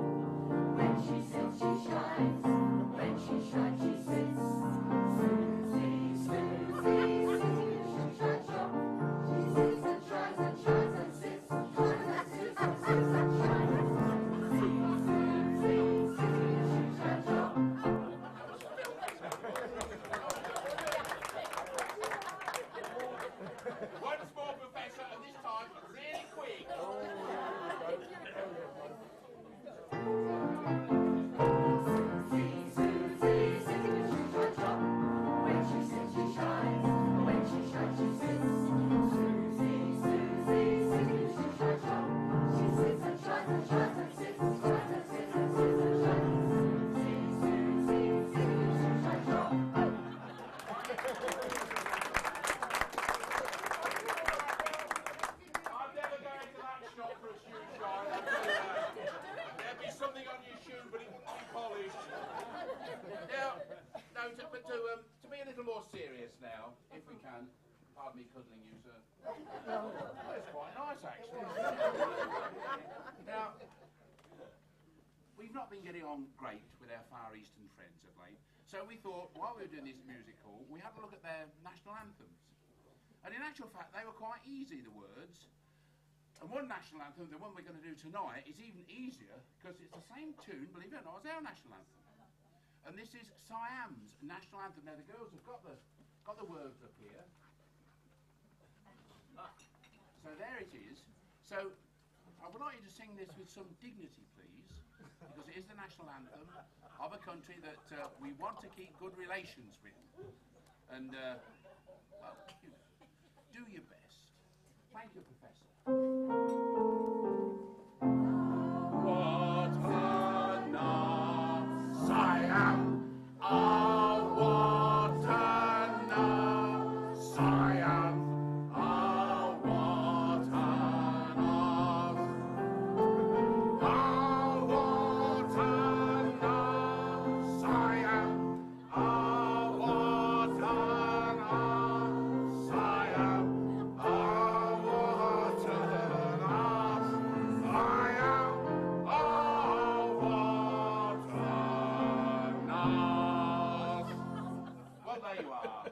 When she sits, she shines. When she shines, she sits. Susie, Susie, singing shoe shine shop. She sits and shines and shines and sits. Shines and sits and sits and shines. Susie, singing shoe shine shop. Once more, Professor, and this time really quick. Susie, Susie, singing a shoe shine shop. When she sits, she shines. When she shines, she sits. Susie, Susie, singing a shoe shine shop. She sits and shines and shines and sits. Shines and sits and sits and shines. Susie, Susie, singing a shoe shine shop. I'm never going to that shop for a shoe shine. I'll tell you that. There'd be something on your shoe, but it wouldn't be polished. Now, no, to be a little more serious now, if we can. Pardon me cuddling you, sir. Well, it's quite nice, actually. Now, we've not been getting on great with our Far Eastern friends of late, so we thought, while we were doing this music hall, we had a look at their national anthems. And in actual fact, they were quite easy, the words. And one national anthem, the one we're going to do tonight, is even easier because it's the same tune, believe it or not, as our national anthem. And this is Siam's national anthem. Now the girls have got the words up here. So there it is. So I would like you to sing this with some dignity, please, because it is the national anthem of a country that we want to keep good relations with. And well, do your best. Thank you, Professor. What an Siam! Oh, what an Siam! Oh, what an oh, what an Siam! Oh, what an Siam! Oh, what well, there you are.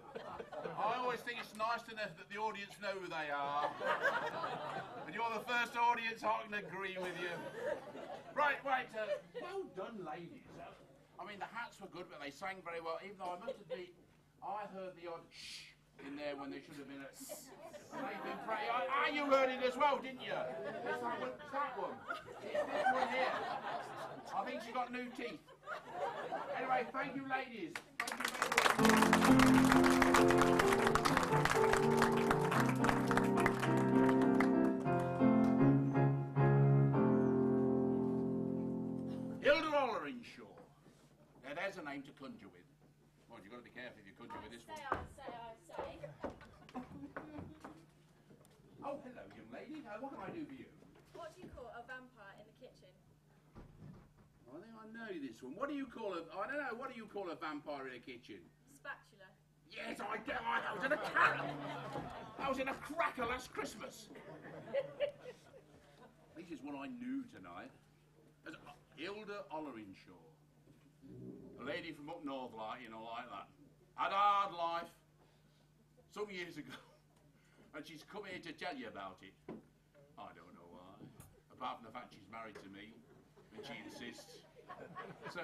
I always think it's nice to know that the audience know who they are. And you're the first audience, I can agree with you. Right, well done, ladies. I mean, the hats were good, but they sang very well, even though I must admit, I heard the odd shh in there when they should have been a you heard it as well, didn't you? It's that one. It's this one here. I think she got new teeth. Anyway, thank you, ladies. Thank you very much. Hilda Olerinshaw. Now, there's a name to conjure with. Well, you've got to be careful if you conjure with this one. I say. Oh, hello, young lady. What can I do for you? What do you call a vampire in the kitchen? I think I know this one. What do you call a... I don't know. What do you call a vampire in a kitchen? Spatula. Yes, I was in a cracker. I was in a cracker last Christmas. This is what I knew tonight. As Hilda Olerinshaw. A lady from up north, like, you know, like that. Had a hard life some years ago. And she's come here to tell you about it. I don't know why. Apart from the fact she's married to me, and she insists. So,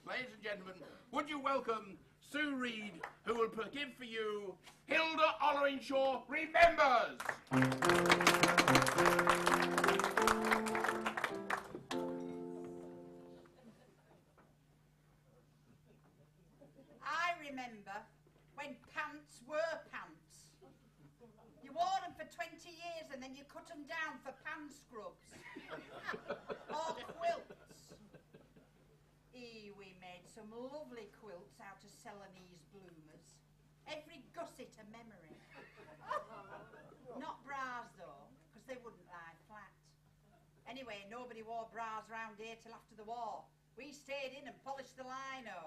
ladies and gentlemen, would you welcome Sue Reed, who will give for you Hilda Olerinshaw Remembers! I remember when pants were pants. You wore them for 20 years and then you cut them down for pan scrubs. Or quilts. we made some lovely quilts out of Celanese bloomers. Every gusset a memory. Not bras though, because they wouldn't lie flat. Anyway, nobody wore bras round here till after the war. We stayed in and polished the lino.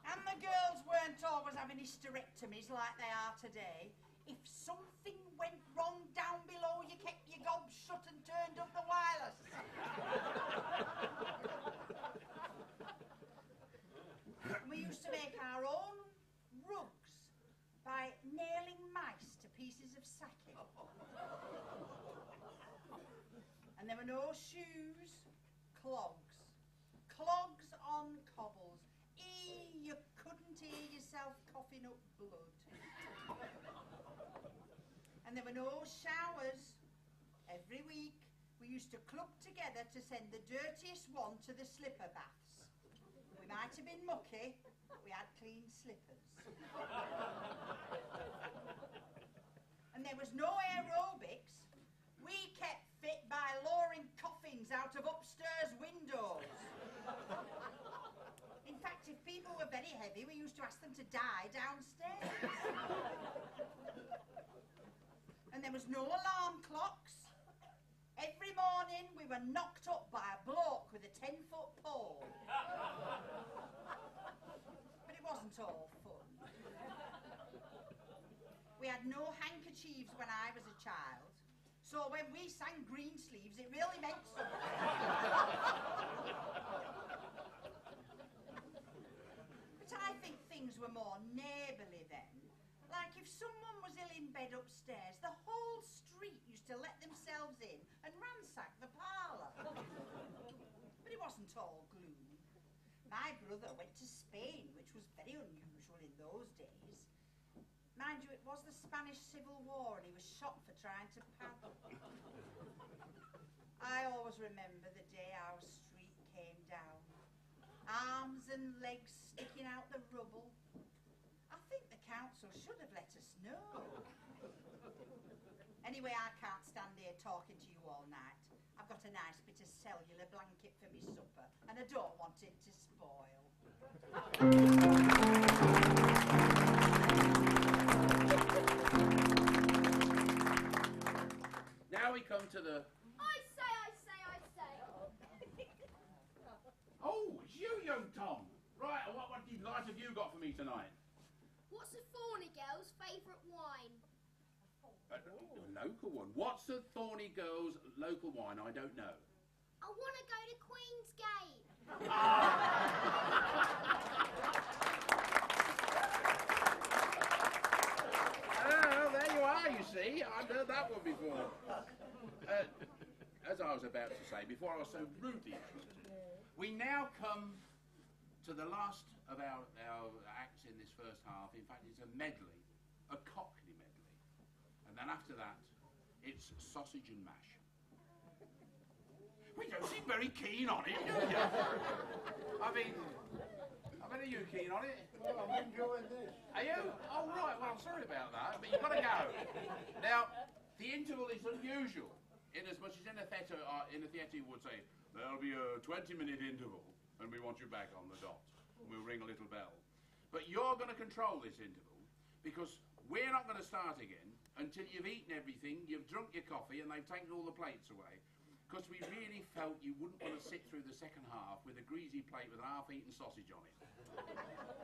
And the girls weren't always having hysterectomies like they are today. If something went wrong down below, you kept your gob shut and turned up the wireless. We used to make our own rugs by nailing mice to pieces of sacking. And there were no shoes, clogs. Clogs on cobbles. You couldn't hear yourself coughing up blood. And there were no showers. Every week we used to club together to send the dirtiest one to the slipper baths. We might have been mucky, but we had clean slippers. And there was no aerobics. We kept fit by lowering coffins out of upstairs windows. In fact, if people were very heavy, we used to ask them to die downstairs. And there was no alarm clocks. Every morning we were knocked up by a bloke with a 10-foot pole. But it wasn't all fun. We had no handkerchiefs when I was a child, so when we sang Green Sleeves, it really meant something. But I think things were more neighbourly then. Like if someone was ill in bed upstairs, the whole street used to let themselves in and ransack the parlour. But it wasn't all gloom. My brother went to Spain, which was very unusual in those days. Mind you, it was the Spanish Civil War and he was shot for trying to paddle. I always remember the day our street came down. Arms and legs sticking out the rubble. I think the council should have let us know. Anyway, I can't stand here talking to you all night. I've got a nice bit of cellular blanket for me supper, and I don't want it to spoil. Now we come to the... I say. Oh, it's you, young Tom. Right, what delight have you got for me tonight? What's the Thorny girl's favourite wine? A local one. What's the Thorny girl's local wine? I don't know. I want to go to Queensgate. Oh, there you are, you see. I've heard that one before. As I was about to say, before I was so rudely interrupted, we now come to the last of our acts in this first half. In fact, it's a medley, a Cockney medley. And then after that, it's sausage and mash. We don't seem very keen on it, do you? I mean, are you keen on it? Well, I'm enjoying this. Are you? Oh, right. Well, I'm sorry about that, but you've got to go. Now, the interval is unusual, in as much as in a theatre you would say, there'll be a 20-minute interval, and we want you back on the dot. We'll ring a little bell. But you're going to control this interval, because we're not going to start again until you've eaten everything, you've drunk your coffee, and they've taken all the plates away. Because we really felt you wouldn't want to sit through the second half with a greasy plate with an half-eaten sausage on it.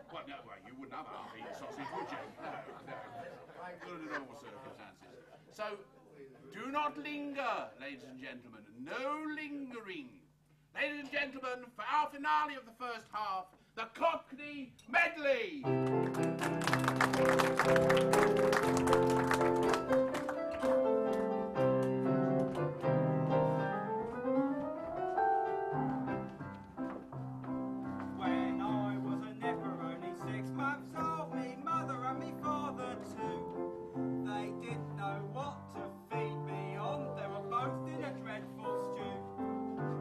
Well, no, well, you wouldn't have a half-eaten sausage, would you? No. Under normal circumstances. So, do not linger, ladies and gentlemen. No lingering. Ladies and gentlemen, for our finale of the first half, the Cockney Medley! When I was a nipper, only 6 months old, me mother and me father too. They didn't know what to feed me on, they were both in a dreadful stew.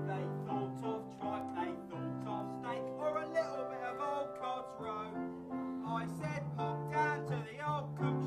They thought of tripe, they thought of steak, or a little bit of old cod's roe. I said, pop down to the old cook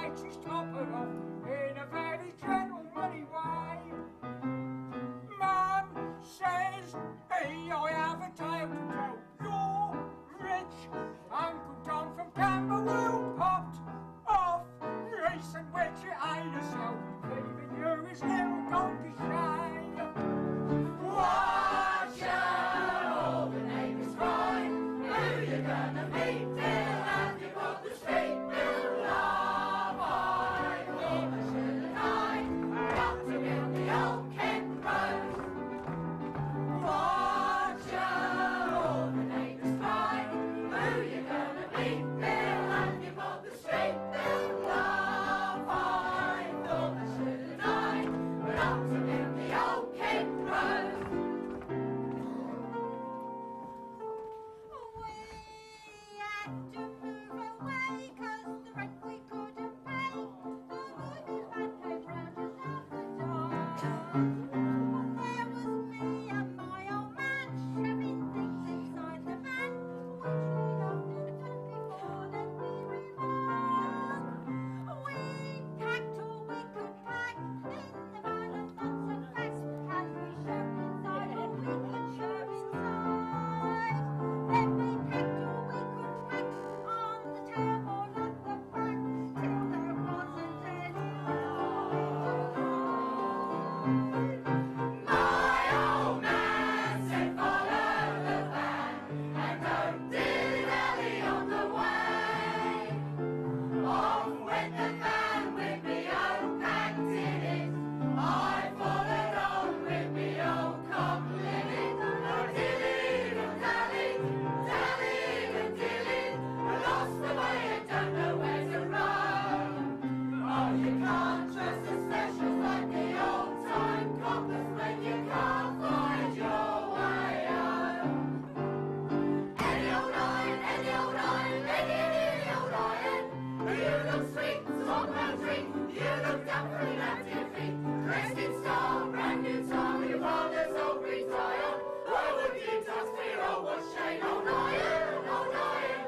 bites his topper off in a very gentlemanly way. Mum says, hey, I have a tale to tell. You're rich. Uncle Tom from Camberwell popped off. Recent which you ate yourself, leaving you his little donkey shame. Watch out, all the neighbours cry. Who you gonna meet? Till have you got the street bill love? I thought I should have died. Up to build the old Kent Road. Watch out, all the neighbours cry. Who you gonna meet? Till have you got the street bill love? I thought I should have died. But up to build the old Kent Road. We had to move away 'cause the rent we couldn't pay. The neighbours man came round just after dark. There was me and my old man shoving things inside the van, which we'd often done before, let me remark. We packed all we could pack in the van and lots of facts, and we shoved inside all we could shove inside. Then we packed all we could pack on the table at the back, till there wasn't any My old man said follow the van and don't dilly-dally on the way. Off went the van with me old packed in it. I followed on with me old cock linen. Dilly-dally, dally-dilly, I lost the way and don't know where to run. Oh, you can't trust the specials like the old-time coppers when you can't find your way home. Any old lion, any old lion, any old lion. You look sweet, talk about drink. You look dapper and at your feet. Dressed in style, brand new time, your father's old retire. Why would you touch me, oh, what shame, old lion, old lion.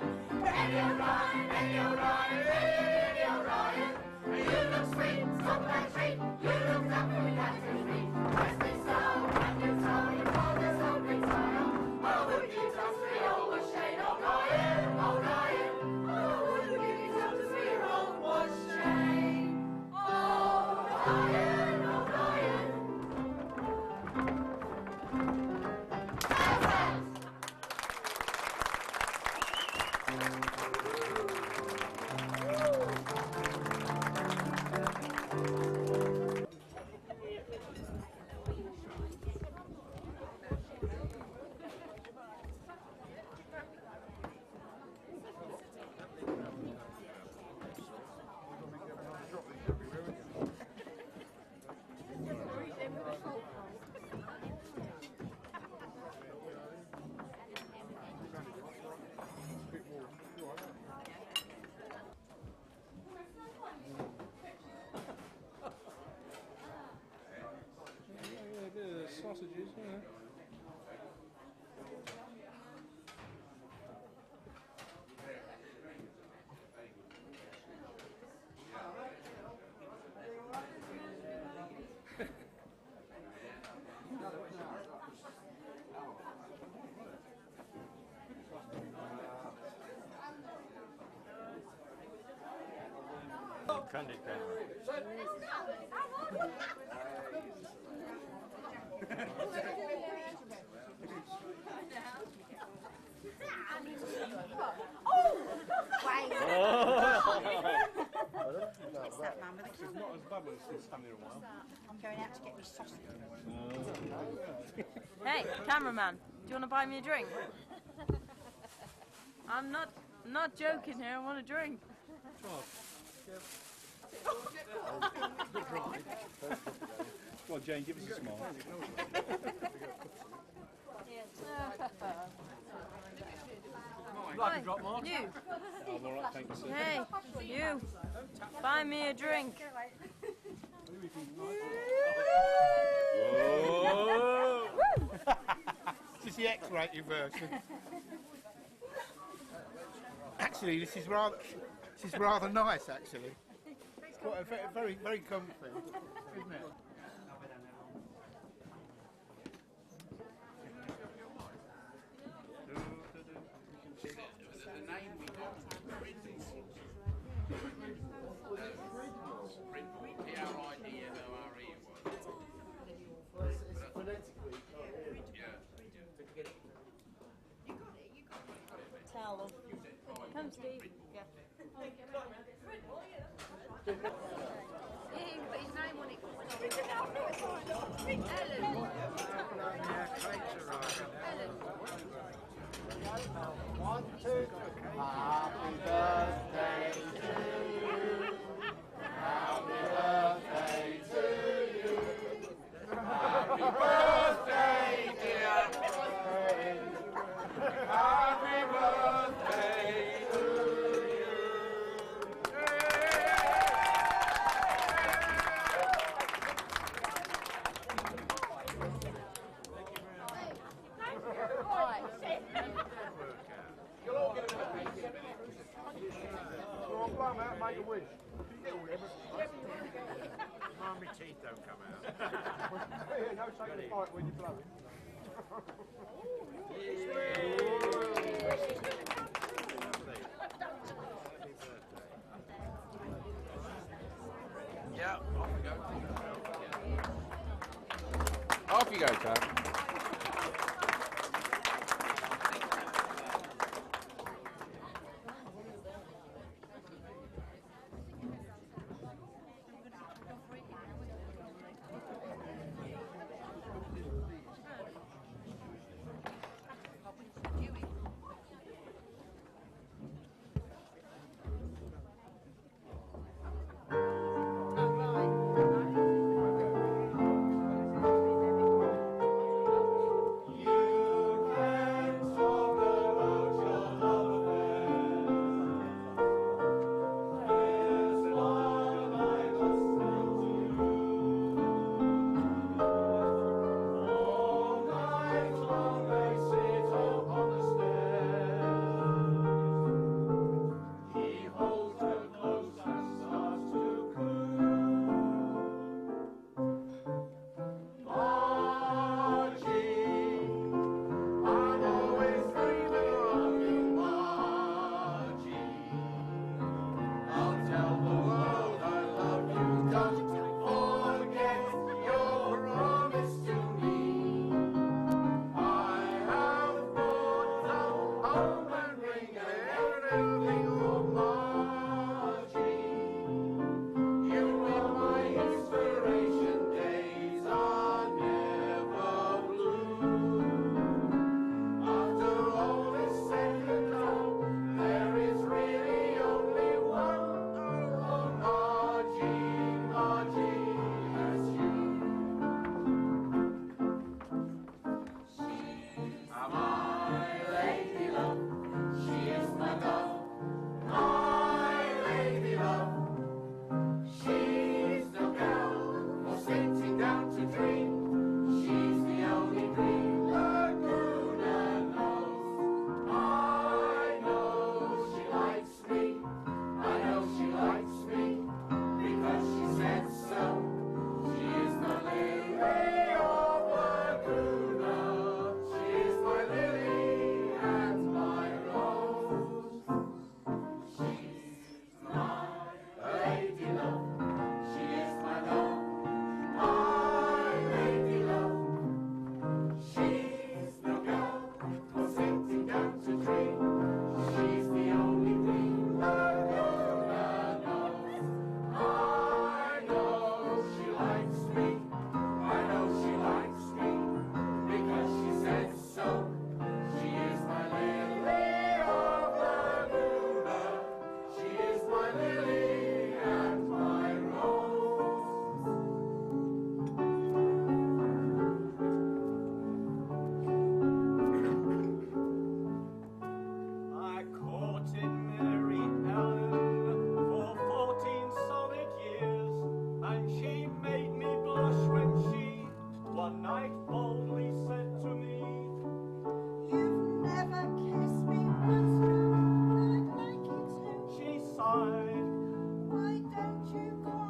Any old lion, any old lion, any old lion. You look sweet, talk about drink. You look dapper and at your feet. Dressed in style, brand new time, your father's old retire. Why would you touch me, oh, what shame, old lion, old lion. Why would you touch me, oh, what shame, old lion, old lion. Sausages, yeah. Candid camera. It's that man with the It's not as bad when it's been standing a while. I'm going out to get me sausage. Hey, cameraman, do you want to buy me a drink? I'm not joking here, I want a drink. Go on, Jane, give us a smile. Would like a drop more? You. I'm alright, thank you, sir. Hey, you. Buy me a drink. Whoa! This is the X-rated version. Actually, this is rather nice. Actually, quite very, very comfy, isn't it? The name we got was Brindle. P-R-I-D-L-O-R-E it was. Well, it's phonetically. Yeah. Towel. Come, Steve. Yeah, he can put his name on it. One, two, happy birthday to you. Happy birthday to you. Happy birthday, dear friend. Happy birthday to you. Well, blow 'em out and make a wish. Mind my teeth don't come out. Yeah, no taking a bite when you're blowing. Yeah, off we go. Off you go, Tom. Why don't you go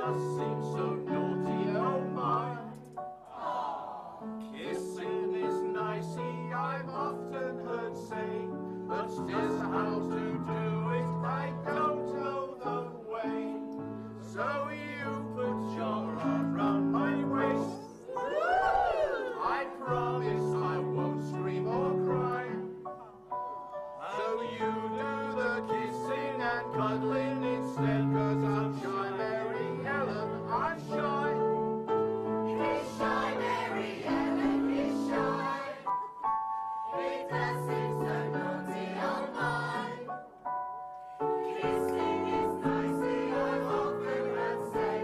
does seem so naughty, oh my. Kissing is nicey, I've often heard say, but just how to do it, I don't know the way. So you put your arm round my waist. I promise I won't scream or cry. So you do the kissing and cuddling instead, 'cause I'm shy, Mary Ellen, I'm shy. He's shy, Mary Ellen, he's shy. He does seem so naughty, oh my. Kissing is nicey, I've often heard say,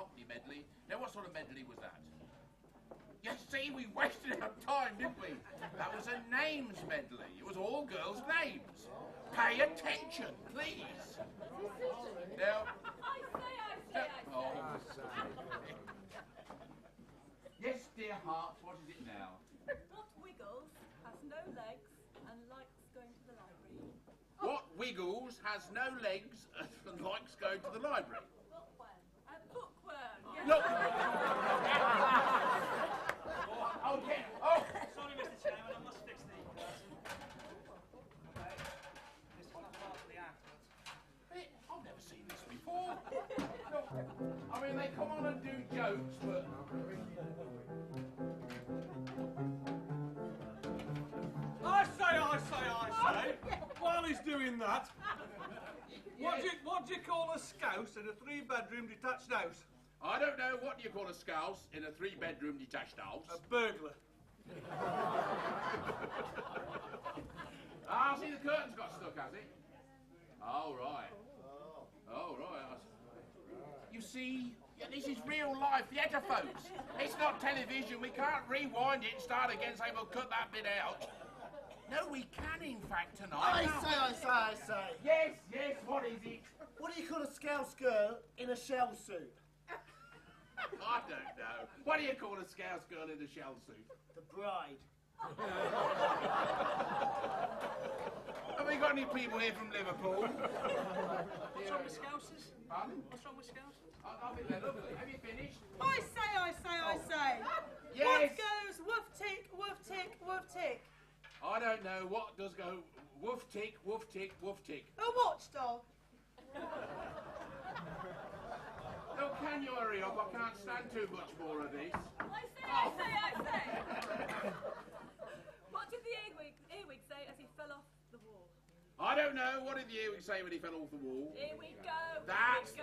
Cockney medley. Now, what sort of medley was that? You see, we wasted our time, didn't we? That was a names medley. It was all girls' names. Pay attention, please. Now... I say. Oh. Yes, dear heart, what is it now? What wiggles has no legs and likes going to the library? What wiggles has no legs and likes going to the library? Bookworm. Bookworm. Yes. Look! Oh, yeah. Oh! Sorry, Mr. Chairman, I must fix the curtain. Okay. This is not part of the act, but... I've never seen this before. Look, I mean, they come on and do jokes, but... I say. While he's doing that, what do you call a scouse in a 3-bedroom detached house? I don't know. What do you call a scouse in a 3-bedroom detached house? A burglar. Ah, see, the curtain's got stuck, has it? Oh, right. Oh, right. You see, yeah, this is real life theatre, folks. It's not television. We can't rewind it and start again, say we'll cut that bit out. No, we can, in fact, tonight. I say. Yes, what is it? What do you call a scouse girl in a shell suit? I don't know. What do you call a scouse girl in a shell suit? The bride. Have we got any people here from Liverpool? What's wrong with Scousers? Pardon? What's wrong with Scousers? I think they're lovely. Have you finished? I say. Yes. What goes woof tick, woof tick, woof tick? I don't know. What does go woof tick, woof tick, woof tick? A watchdog. No, can you hurry up? I can't stand too much more of this. I say. What did the earwig say as he fell off the wall? I don't know. What did the earwig say when he fell off the wall? Here we go. That's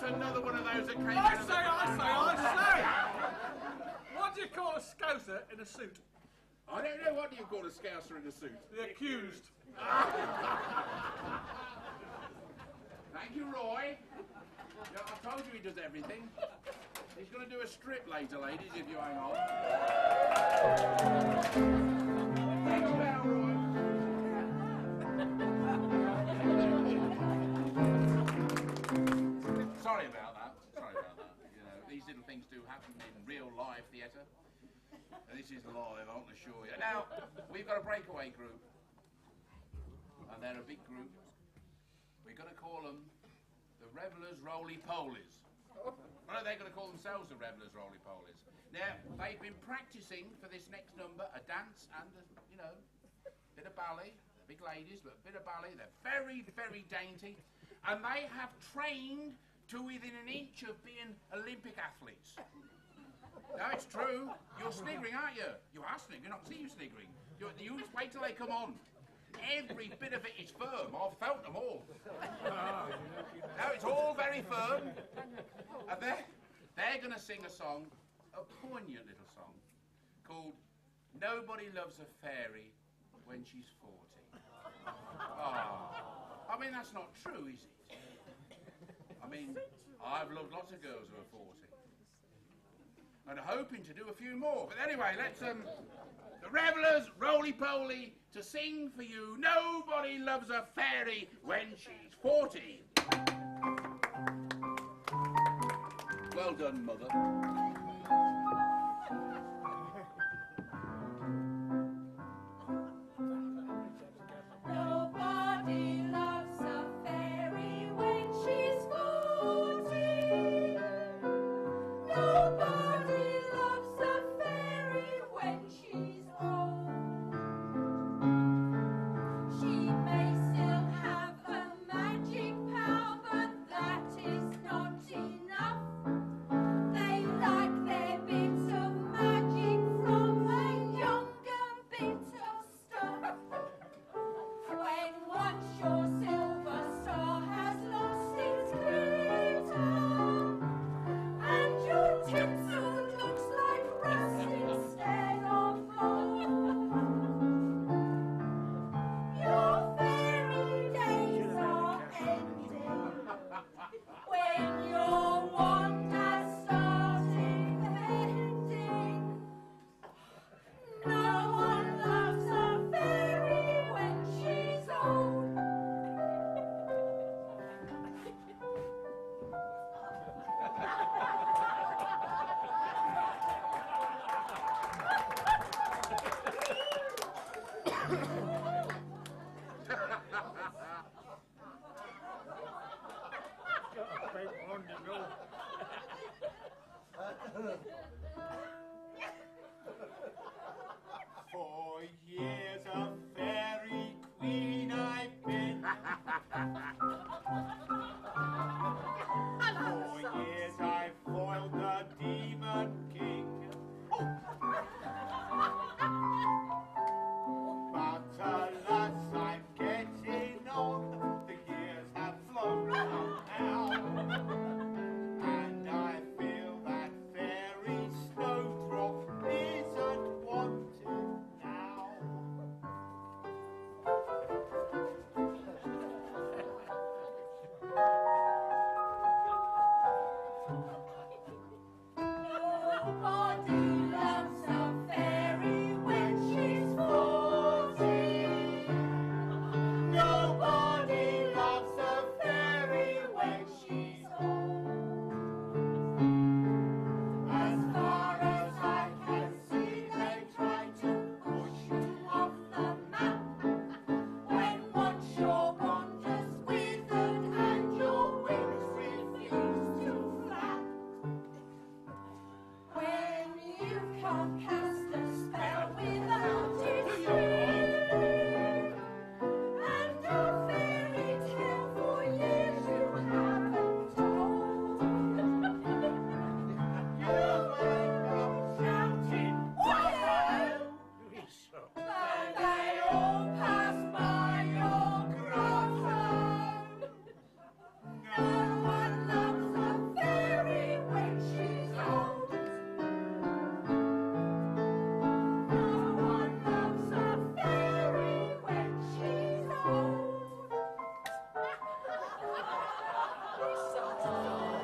another one of those that came I say. What do you call a scouser in a suit? I don't know. What do you call a scouser in a suit? The accused. Thank you, Roy. Yeah, I told you he does everything. He's going to do a strip later, ladies, if you hang on. Thank you, Roy. Sorry about that. You know, these little things do happen in real live theatre. This is live, I want to assure you. Now, we've got a breakaway group. And they're a big group. We're going to call them the Revellers Roly-Polies. Well, no, they're going to call themselves the Revellers Roly-Polies. Now, they've been practising for this next number a dance and, you know, a bit of ballet. They're big ladies, but a bit of ballet. They're very, very dainty. And they have trained to within an inch of being Olympic athletes. No, it's true. You're sniggering, aren't you? You are sniggering. I can see you sniggering. You just wait till they come on. Every bit of it is firm. I've felt them all. No, it's all very firm. And they're going to sing a song, a poignant little song, called Nobody Loves a Fairy When She's 40. Oh, I mean, that's not true, is it? I mean, I've loved lots of girls who are 40. And hoping to do a few more. But anyway, let's, the Revellers Roly-Poly to sing for you Nobody Loves a Fairy When She's 40. Well done, Mother. Nobody loves a fairy when she's 40. Nobody loves a fairy when she's old. She may still have a magic power, but that is not enough. They like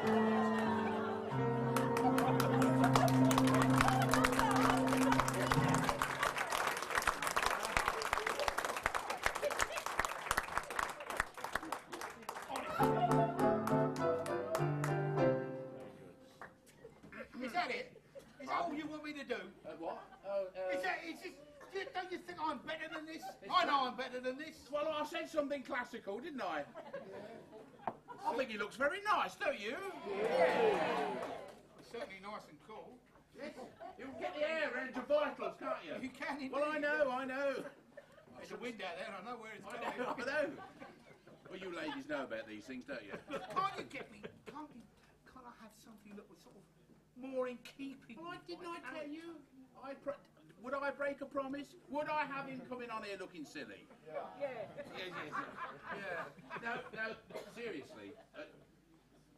Is that it? Is that all you want me to do? What? Don't you think I'm better than this? I know I'm better than this. Well, I said something classical, didn't I? I think he looks very nice, don't you? It's certainly nice and cool. Yes. You can get the air into vitals, can't you? You can indeed. Well, I know. There's a wind out there, I know where it's I going. know. Well, you ladies know about these things, don't you? Can't you get me? Can't I have something that was sort of more in keeping? Well, didn't I tell you? Would I break a promise? Would I have him coming on here looking silly? Yeah. No, seriously. A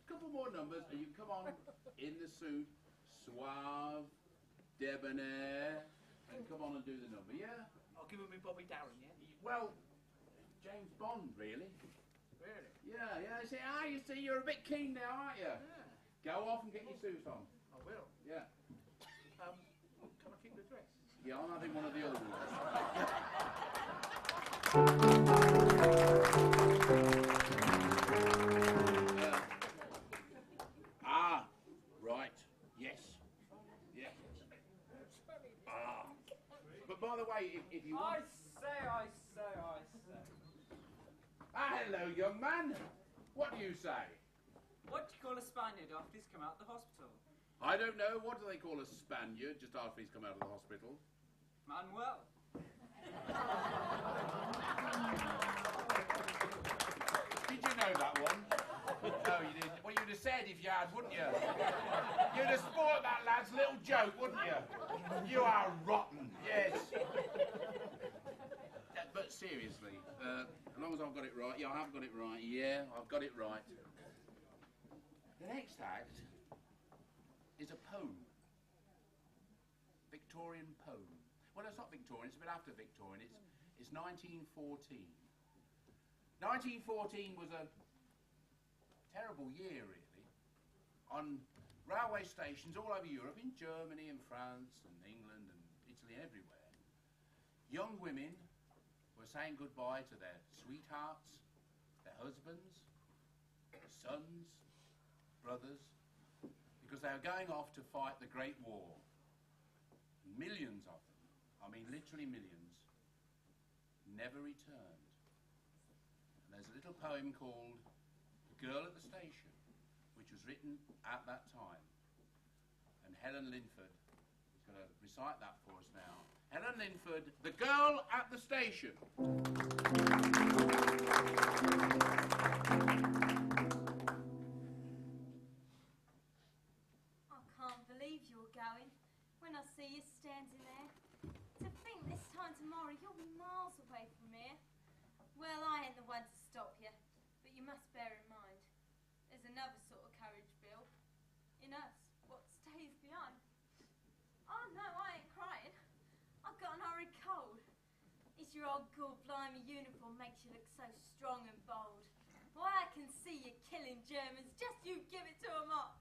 couple more numbers and you come on in the suit, suave, debonair, and come on and do the number, yeah? I'll give him Bobby Darren, yeah? Well, James Bond, really. Really? Yeah. You see, you're a bit keen now, aren't you? Yeah. Go off and get your suit on. I will. Yeah. Can I keep the dress? Yeah, I'm having one of the old ones. Right. Yes. Yeah. But by the way, if you want... I say. Hello, young man. What do you say? What do you call a Spaniard after he's come out of the hospital? I don't know. What do they call a Spaniard just after he's come out of the hospital? Manuel. Did you know that one? No, you didn't. Well, you'd have said if you had, wouldn't you? You'd have spoiled that lad's little joke, wouldn't you? You are rotten, yes. But seriously, as long as I've got it right, yeah, I have got it right, yeah, I've got it right. The next act is a poem. Victorian poem. Well, it's not Victorian, it's a bit after Victorian. It's 1914. 1914 was a terrible year, really, on railway stations all over Europe, in Germany and France and England and Italy and everywhere. Young women were saying goodbye to their sweethearts, their husbands, sons, brothers, because they were going off to fight the Great War. Millions of them, I mean literally millions, never returned. And there's a little poem called The Girl at the Station, which was written at that time. And Helen Linford is going to recite that for us now. Helen Linford, The Girl at the Station. I can't believe you're going. When I see you standing there. To think this time tomorrow you'll be miles away from here. Well, I ain't the one to stop you, but you must bear in mind, there's another sort of courage, Bill. In us, what stays behind. Oh no, I ain't crying. I've got an horrid cold. It's your old good blimey uniform makes you look so strong and bold. Why, I can see you killing Germans, just you give it to 'em up.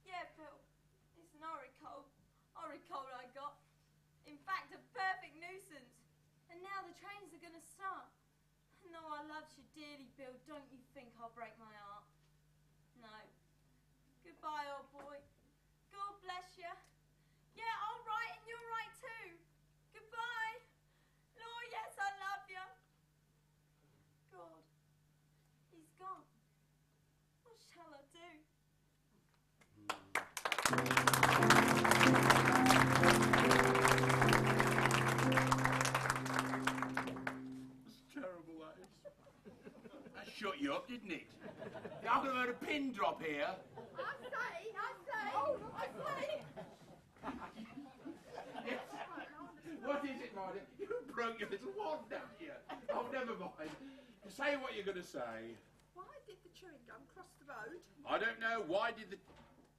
Yeah, Bill, it's an horrid cold I got. In fact, a perfect nuisance. And now the trains are going to start. No, I loves you dearly, Bill. Don't you think I'll break my heart? No. Goodbye, old boy. God bless you. Yeah, I'll write and you'll write too. Goodbye. Lord, yes, I love you. God, he's gone. What shall I do? That shut you up, didn't it? I could have heard a pin drop here. I say. Oh, I say. Yes. What is it, Marty? You broke your little wand, haven't you? Oh, never mind. Say what you're going to say. Why did the chewing gum cross the road? I don't know. Why did the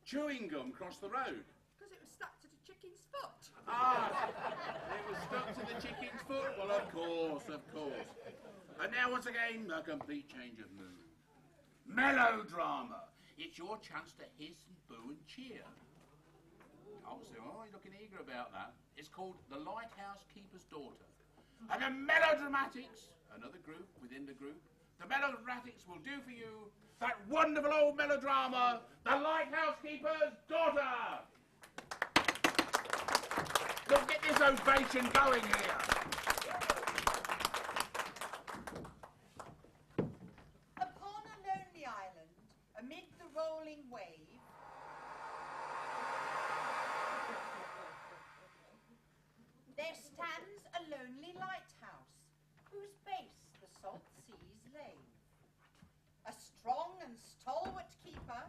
chewing gum cross the road? Because it was stuck to the chicken's foot. It was stuck to the chicken's foot? Well, of course. And now, once again, a complete change of mood. Melodrama. It's your chance to hiss and boo and cheer. Obviously, oh, you're looking eager about that. It's called The Lighthouse Keeper's Daughter. And the Melodramatics, another group within the group, the Melodramatics will do for you that wonderful old melodrama, The Lighthouse Keeper's Daughter. Look, get this ovation going here. Upon a lonely island, amid the rolling wave, there stands a lonely lighthouse, whose base the salt seas lave. A strong and stalwart keeper,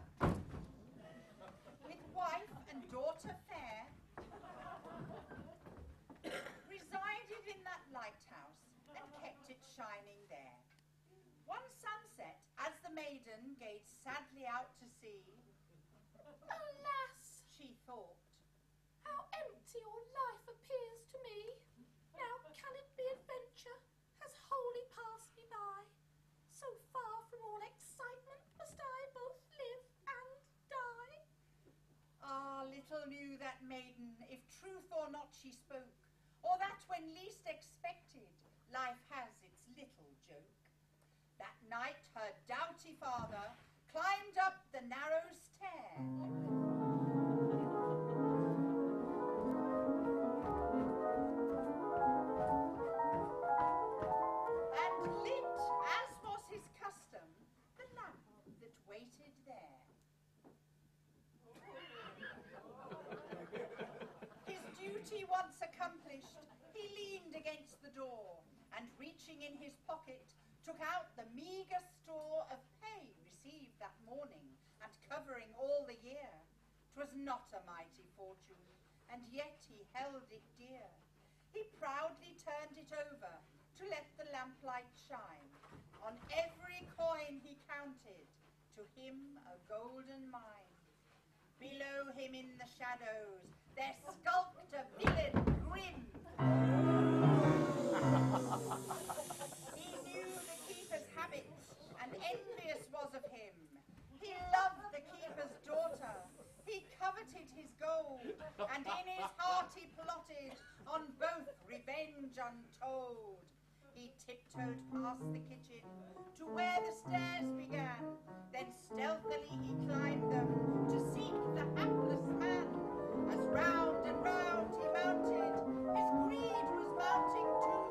with wife and daughter fair, resided in that lighthouse and kept it shining there. One sunset, as the maiden gazed sadly out to sea, Alas, she thought, how empty your life appears to me. Now can it be adventure has wholly passed me by? So far from all excitement must I both live and die. ah, little knew that maiden if truth or not she spoke, or that when least expected, life has its little joke. That night her doughty father climbed up the narrow stair. And lit, as was his custom, the lamp that waited there. His duty once accomplished, he leaned against the door, and reaching in his pocket, took out the meagre store of pay received that morning, and covering all the year. 'Twas not a mighty fortune, and yet he held it dear. He proudly turned it over, to let the lamplight shine. On every coin he counted, to him a golden mine. Below him in the shadows, there skulked a villain grim. He knew the keeper's habits, and envious was of him. He loved the keeper's daughter, he coveted his gold, and in his heart he plotted on both revenge untold. He tiptoed past the kitchen to where the stairs began, then stealthily he climbed them to seek the hapless man. As round and round he mounted, his greed was mounting too,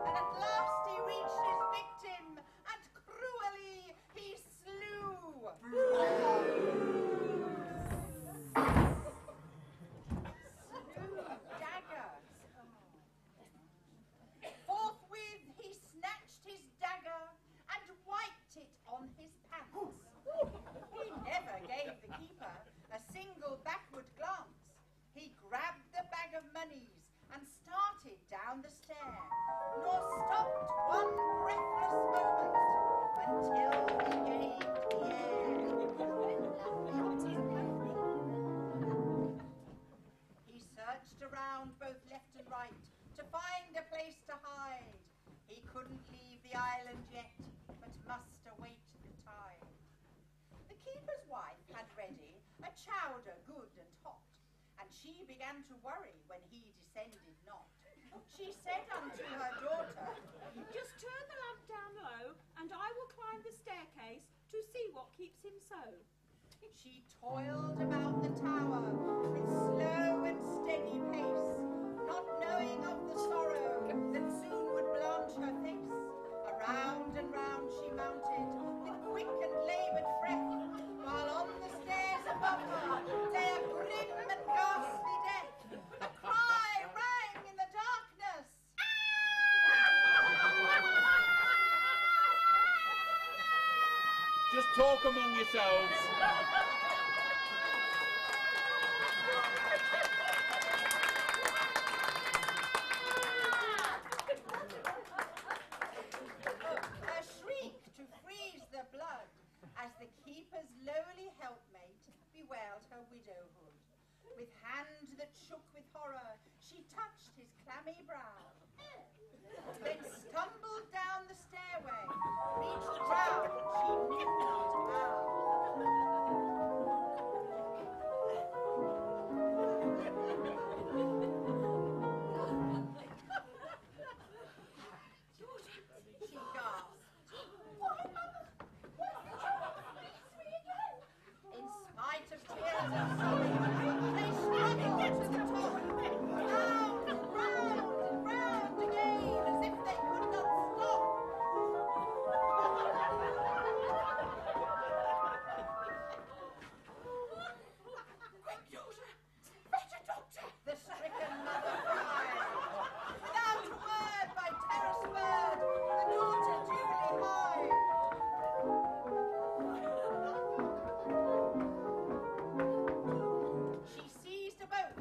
and at last he reached his victim, and cruelly he slew. Dagger. Forthwith he snatched his dagger and wiped it on his pants. He never gave the keeper a single backward glance. He grabbed the bag of monies and started down the stair, nor stopped one breathless moment until he gained the air. He searched around both left and right to find a place to hide. He couldn't leave the island yet, but must await the tide. The keeper's wife had ready a chowder good and hot, and she began to worry when he descended not. She said unto her daughter, Just turn the lamp down low, and I will climb the staircase to see what keeps him so. She toiled about the tower with slow and steady pace, not knowing of the sorrow that soon would blanch her face. Around and round she mounted with quick and laboured breath, while on the stairs above her lay a grim and ghastly death. A cry rang in the darkness. Just talk among yourselves. A shriek to freeze the blood as the keeper's lowly helpmate bewailed her widowhood. With hand that shook with horror, she touched his clammy brow, then stumbled down the stairway, reached ground she knew not how. of tears and sobbing. They struggled to the top, round and round and round again, as if they could not stop. Quick, daughter! Fetch a doctor! The stricken mother cried. Without a word, by terror spurred, the daughter duly hied. She seized a boat,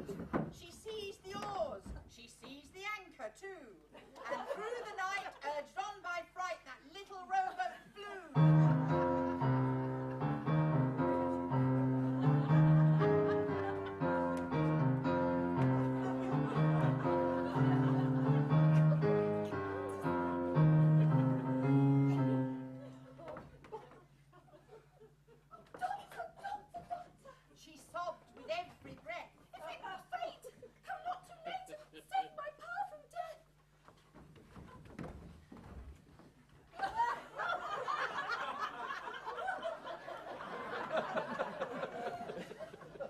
she seized the oars, she seized the anchor too, and through the night, urged on by fright, that little rowboat flew. She sobbed with every breath. If it were fate, come not too late to save my pa from death.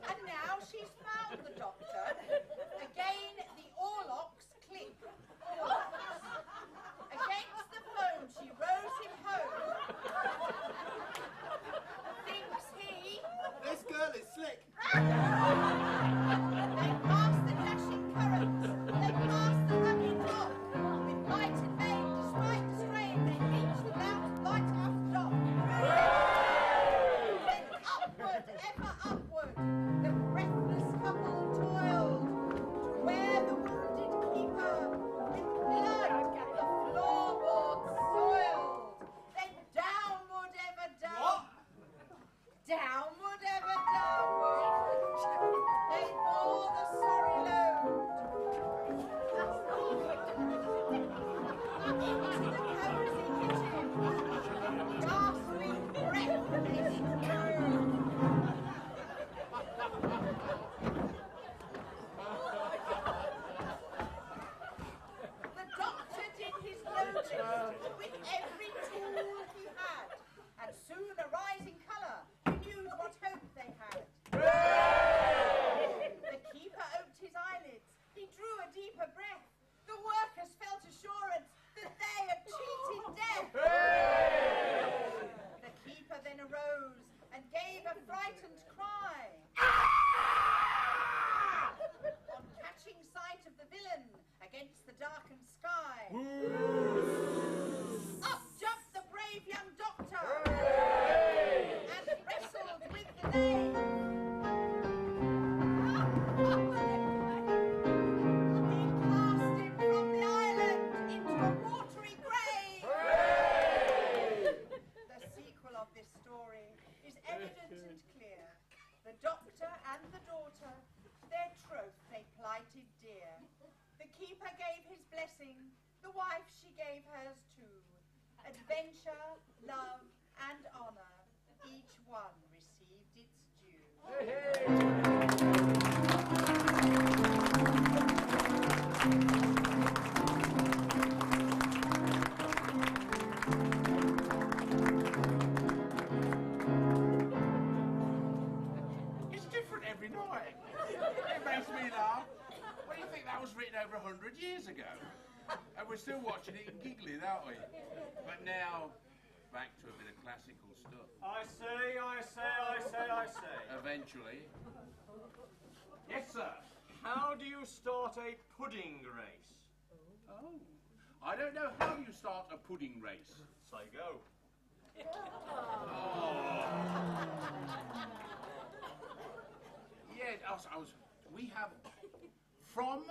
And now she's found the doctor. Again the oarlocks click. Oarlocks. Against the foam she rows him home. Thinks he. This girl is slick. They pass the dashing currents. They pass the rugged rock. With might and main, despite the strain, they reach the mountain light after dock. Then upward, ever upward, the breathless couple toiled to where the wounded keeper with blood the floorboards soiled. Then downward, ever down. Downward, ever downward. They bore the sorry load. Into the cosy kitchen, gasping breath they strode. The doctor did his notice with every tool he had, and soon a rising colour renewed what hope they had. The keeper oped his eyelids, he drew a deeper breath. The workers felt assurance that they had cheated death. The keeper then arose and gave a frightened cry. On catching sight of the villain against the darkened sky. Up jumped the brave young doctor and wrestled with the knave. He cast him from the island into a watery grave. The sequel of this story is evident and clear. The doctor and the daughter, their troth they plighted dear. The keeper gave his blessing, the wife she gave hers too. Adventure, love, and honour, each one received its due. It's different every night. It makes me laugh. What do you think? That was written over 100 years ago. And we're still watching it and giggling, aren't we? But now, back to a bit of classical stuff. I say. Eventually. Yes, sir. How do you start a pudding race? Oh. I don't know how you start a pudding race. Say go. Yeah, we have from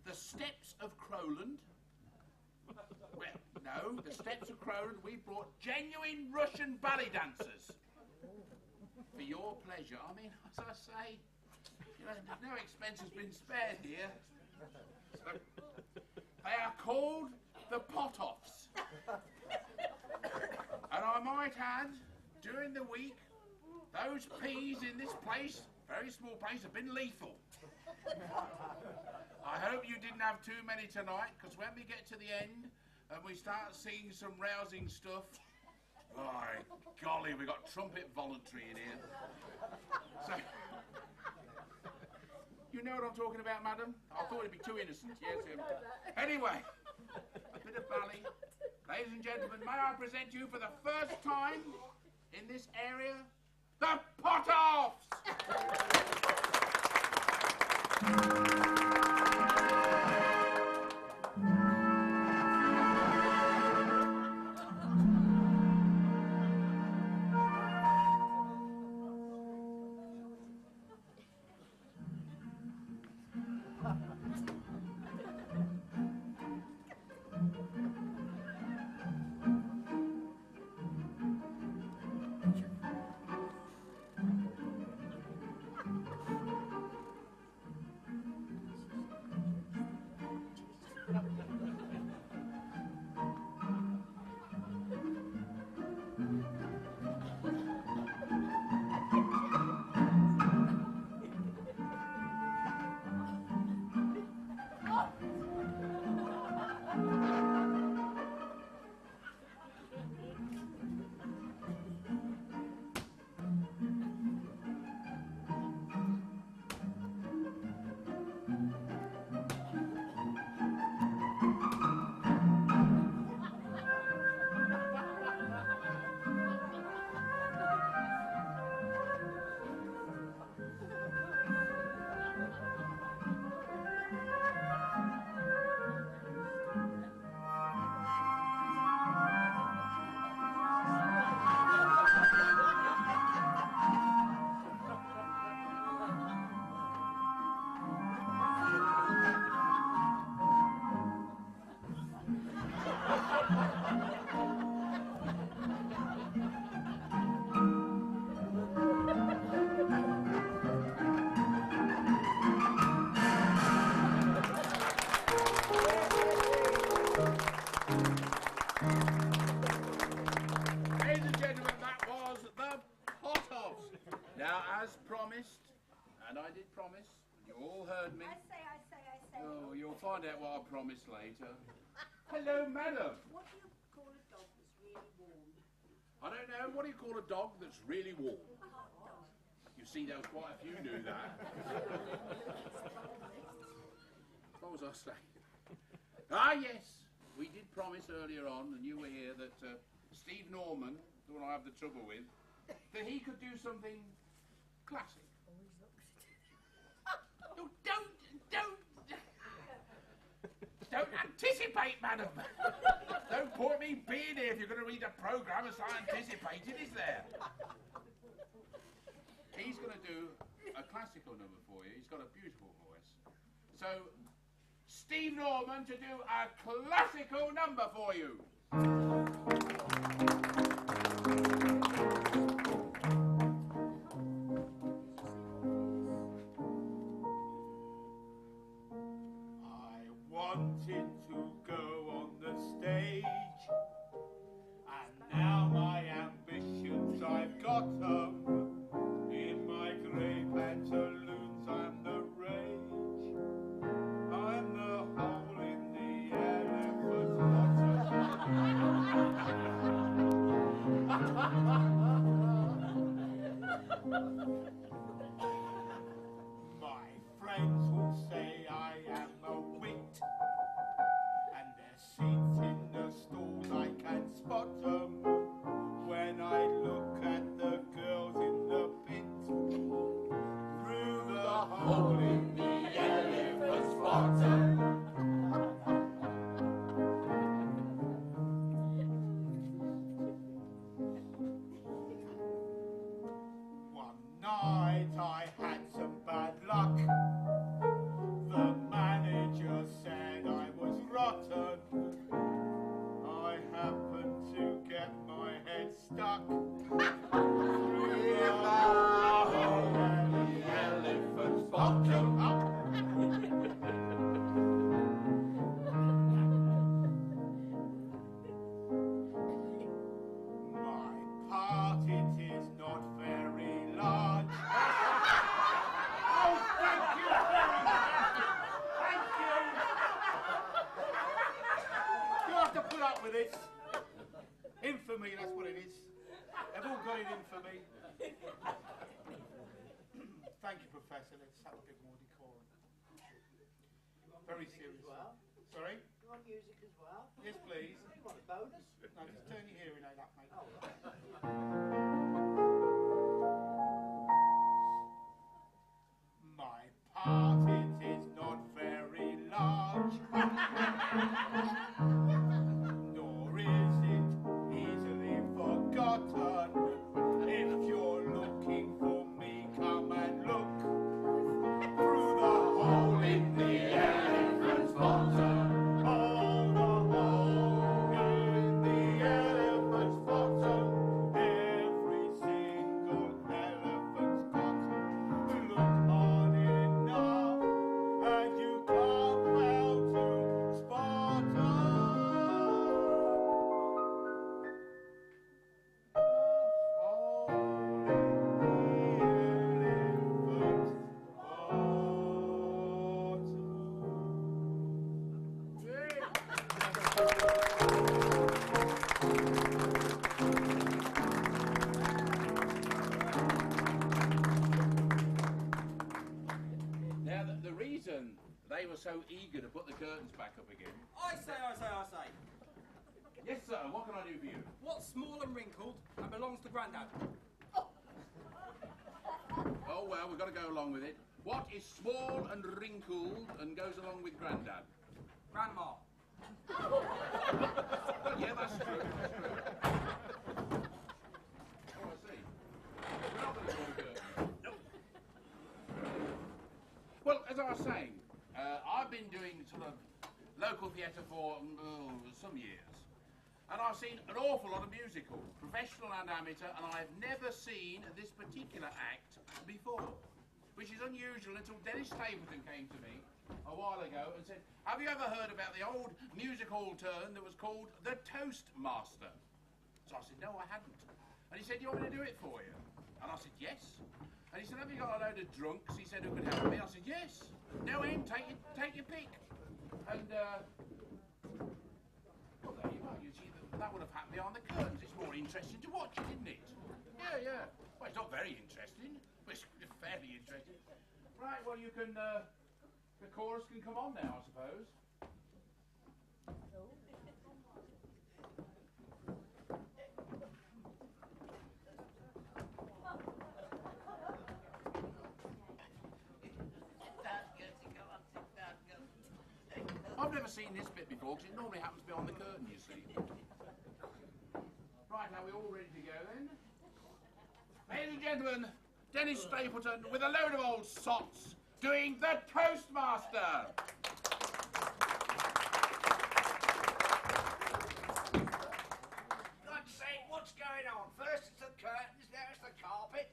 the steps of Crowland. Well, no, the steps of Crowland, we brought genuine Russian ballet dancers. For your pleasure. I mean, as I say, you know, no expense has been spared here. So, they are called the Pot-Offs. And I might add, during the week, those peas in this place, very small place, have been lethal. I hope you didn't have too many tonight, because when we get to the end and we start seeing some rousing stuff, by golly, we got trumpet voluntary in here. So, know what I'm talking about, madam? I thought it'd be too innocent. Yes. Anyway, a bit of ballet. Ladies and gentlemen, may I present you for the first time in this area, the Pot-Offs! Ladies and gentlemen, that was the Pot-Offs. Now, as promised, and I did promise, you all heard me. I say. Oh, you'll find out what I promised later. Hello, madam. What do you call a dog that's really warm? I don't know. What do you call a dog that's really warm? A hot dog. You see, there was quite a few knew that. What was I saying? Ah, yes. We did promise earlier on, and you were here, that Steve Norman, the one I have the trouble with, that he could do something classic. No, don't anticipate, madam. Don't point me being here if you're going to read a programme as I anticipated, is there? He's going to do a classical number for you. He's got a beautiful voice. So, Steve Norman to do a classical number for you. I wanted to go on the stage, and now my ambitions I've got 'em. In my grey pantaloons I'm the rage. I'm the hole in the elephant's bottom. My friends will say I am a wit, and their seats in the stalls I can spot 'em. When I look at the girls in the pit, through the hole in the elephant's bottom. One night I had some bad luck. The manager said I was rotten. I happened to get my head stuck through the hole in the elephant's bottom. My part, it is not very large. Oh, thank you very much. Thank you. You'll have to put up with this. Infamy, that's what it is. They've all got it in for me. Thank you, Professor. Let's have a bit more decorum. Very music serious. as well. Sorry? You want music as well? Yes, please. You want a bonus? No, just turn your hearing aid up, mate. Oh, right. My part it is not very large, nor is it easily forgotten. If you're looking for me, come and look through the hole in the elephant's bottom. Oh, the hole in the elephant's bottom. Every single elephant's got. Look hard enough, and you come out to spot 'em. Now, the reason they were so eager to put the curtains back up again... I say. Yes, sir, what can I do for you? What's small and wrinkled and belongs to Grandad? Oh, well, we've got to go along with it. What is small and wrinkled and goes along with Grandad? Grandma. Well, yeah, that's true. Oh, I see. We're not going to go curtains. Well, as I was saying, I've been doing sort of local theatre for some years. And I've seen an awful lot of musicals, professional and amateur, and I've never seen this particular act before, which is unusual until Denis Stapleton came to me a while ago and said, have you ever heard about the old music hall turn that was called The Toastmaster? So I said, no, I hadn't. And he said, you want me to do it for you? And I said, yes. And he said, have you got a load of drunks? He said, who could help me? I said, yes. No aim, take your pick. And, well, there you are. You see, that would have happened behind the curtains. It's more interesting to watch it, isn't it? Yeah. Well, it's not very interesting, but it's fairly interesting. Right, well, you can, the chorus can come on now, I suppose. I've never seen this bit before, because it normally happens behind the curtain, you see. Right, are we all ready to go then? Ladies and gentlemen, Denis Stapleton with a load of old sots doing The Toastmaster. God's sake, what's going on? First it's the curtains, now it's the carpet.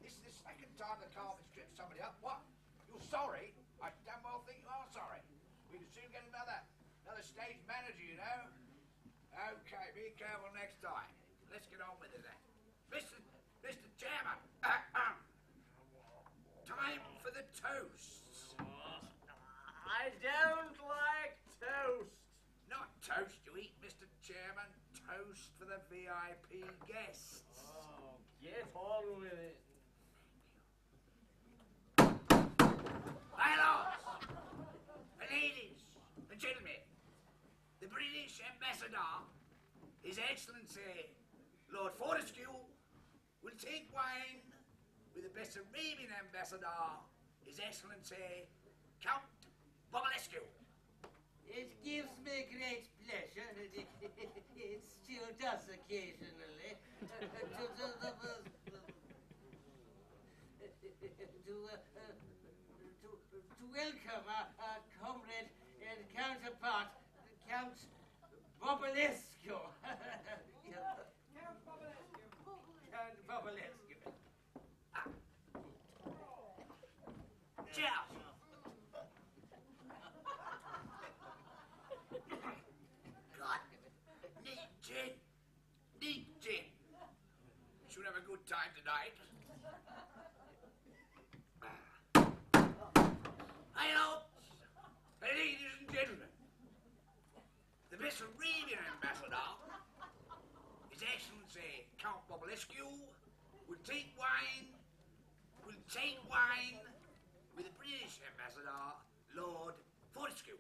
This is the second time the carpet stripped somebody up. What? You're sorry? I damn well think you are sorry. We can soon get another stage manager, you know. Okay, be careful next time. Let's get on with it then. Mr. Chairman, time for the toasts. I don't like toast. Not toast you eat, Mr. Chairman. Toast for the VIP guests. Oh, get on with it. My lords, ladies and gentlemen, the British Ambassador, His Excellency Lord Fortescue, will take wine with the best Arabian Ambassador, His Excellency Count Bobalescu. It gives me great pleasure. It still does occasionally. To welcome our comrade and counterpart, Count Bobalescu. Count Bobalescu. Count Bobalescu. Cheers. God, neat gin. Should have a good time tonight. Hello, ladies and gentlemen. The best Arabian Ambassador, His Excellency Count Bobalescu, will take wine with the British Ambassador, Lord Fortescue.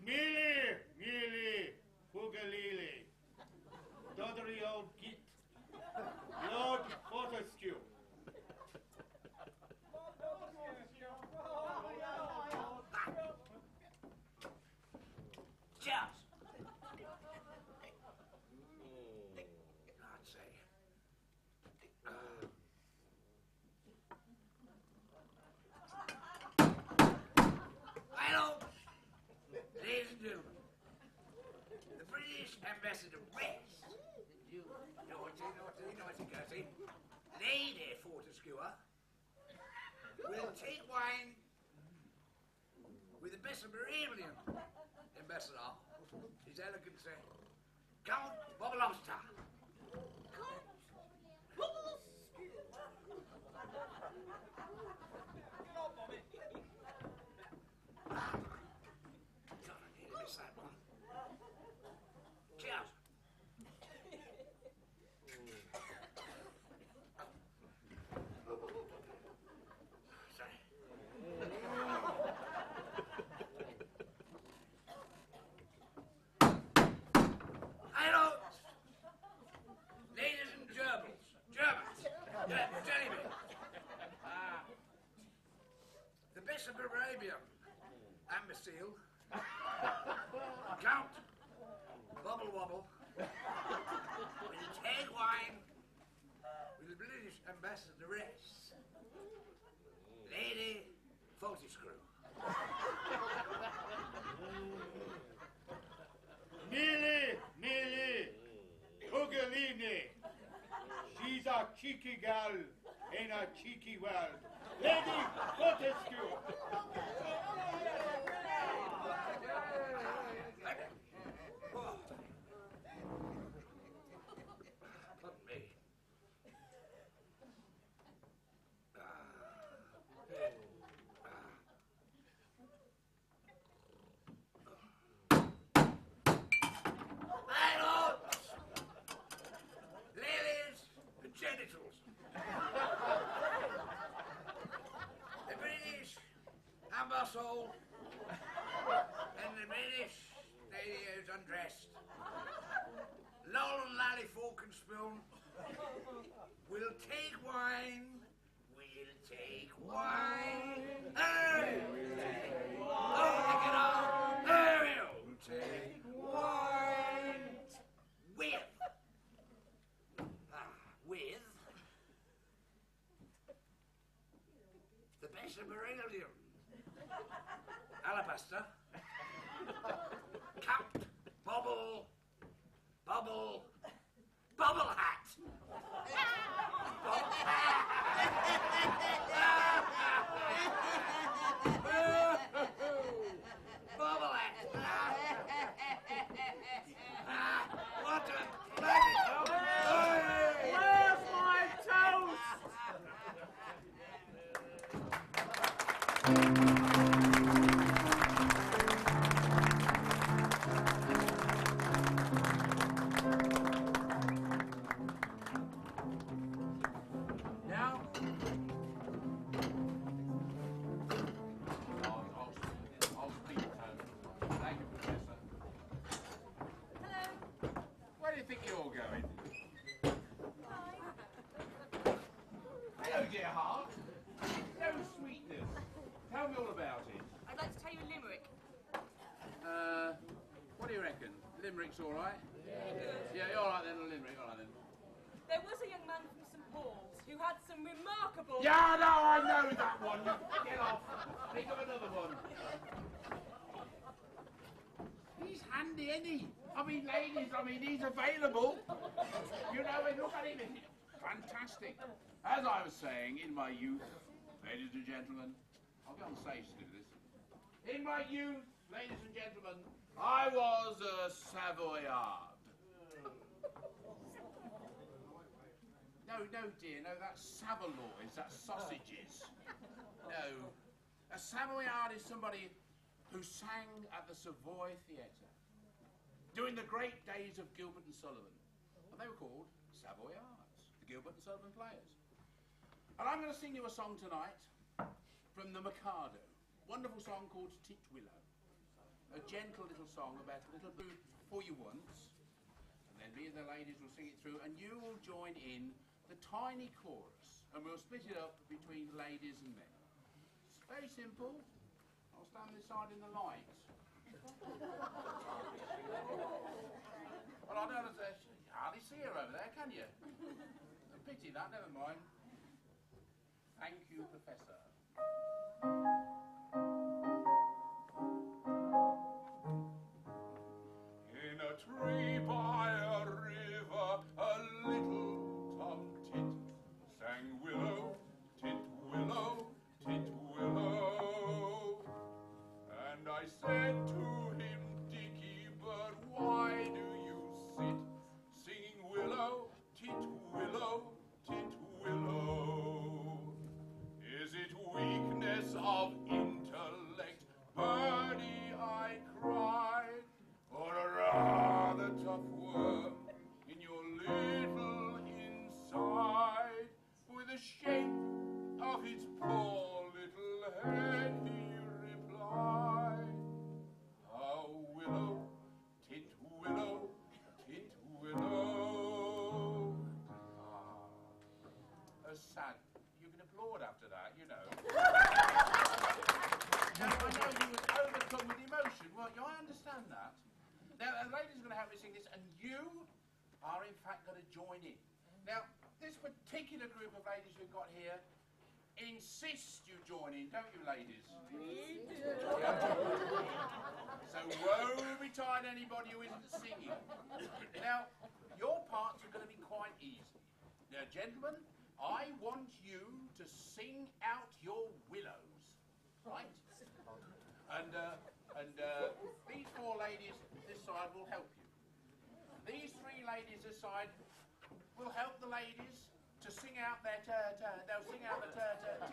Mealy, Hoogalili, Doddery old git, Lord Fortescue. Cheers. I'd say. Hello, ladies and gentlemen. The British Ambassador West. You naughty, Gussie. Lady Fortescue will take wine with the best of Arabian ambassador, His Elegancy, Count Bob Lobster. Cheers. Sorry. Hello, ladies and Germans. Yeah, jelly me. The Bishop of Arabia, Ambassador, Count Bubble Wobble, will take wine with the British Ambassadoress, Lady Fortescue. Mealy, Hoogalini. She's a cheeky gal in a cheeky world. Lady Fortescue. Pardon me. Hello, ladies and genitals. The British ambassador and the British lady who's undressed, Loll and Lally Fork and Spoon, will take wine. We'll take wine. Hey! Oh, look it up. Hey, we'll take wine. With the best of beryllium, alabaster, Count Bubble hat. Bubble hat. What a bloody Where's my toast? Now, I'll speak, Thank you, Professor. Hello. Where do you think you're going? Hello, dear heart. No sweetness. Tell me all about it. I'd like to tell you a limerick. What do you reckon? Limerick's all right? Yeah, you're all right then, a limerick, all right then. There was a young man from St Paul's who had some remarkable... Yeah, no, I know that one. Get off. Think of another one. He's handy, isn't he? I mean, ladies, he's available. You know, look at him. Fantastic. As I was saying, in my youth, ladies and gentlemen, I'll get on stage to do this. In my youth, ladies and gentlemen, I was a Savoyard. No, dear, no, that's saveloys, that's sausages. No, a Savoyard is somebody who sang at the Savoy Theatre during the great days of Gilbert and Sullivan. And they were called Savoyards, the Gilbert and Sullivan Players. And I'm going to sing you a song tonight from the Mikado. Wonderful song called Titwillow. A gentle little song about a little bit for you once. And then me and the ladies will sing it through, and you will join in the tiny chorus. And we'll split it up between ladies and men. It's very simple. I'll stand this side in the light. Well, I don't know, you hardly see her over there, can you? A pity that, never mind. Thank you, Professor. In a tree by a river, a little tom-tit sang willow, tit willow, tit willow. And I said to him, Dicky bird, why do you sit singing willow, tit willow, tit willow? Is it weakness of intellect, birdie, I cried, or a rather tough worm in your little inside? With a shake of its poor little head he replied, how willow, tit willow, tit willow. A sad. You can applaud after that, you know. Now, I know he was overcome with emotion. Well, I understand that. Now, the ladies are going to help me sing this, and you are, in fact, going to join in. Now, this particular group of ladies we've got here insist you join in, don't you, ladies? We do. So woe betide anybody who isn't singing. Now, your parts are going to be quite easy. Now, gentlemen, I want you to sing out your willows, right? And these four ladies this side will help you. These three ladies this side will help the ladies to sing out their they'll sing out the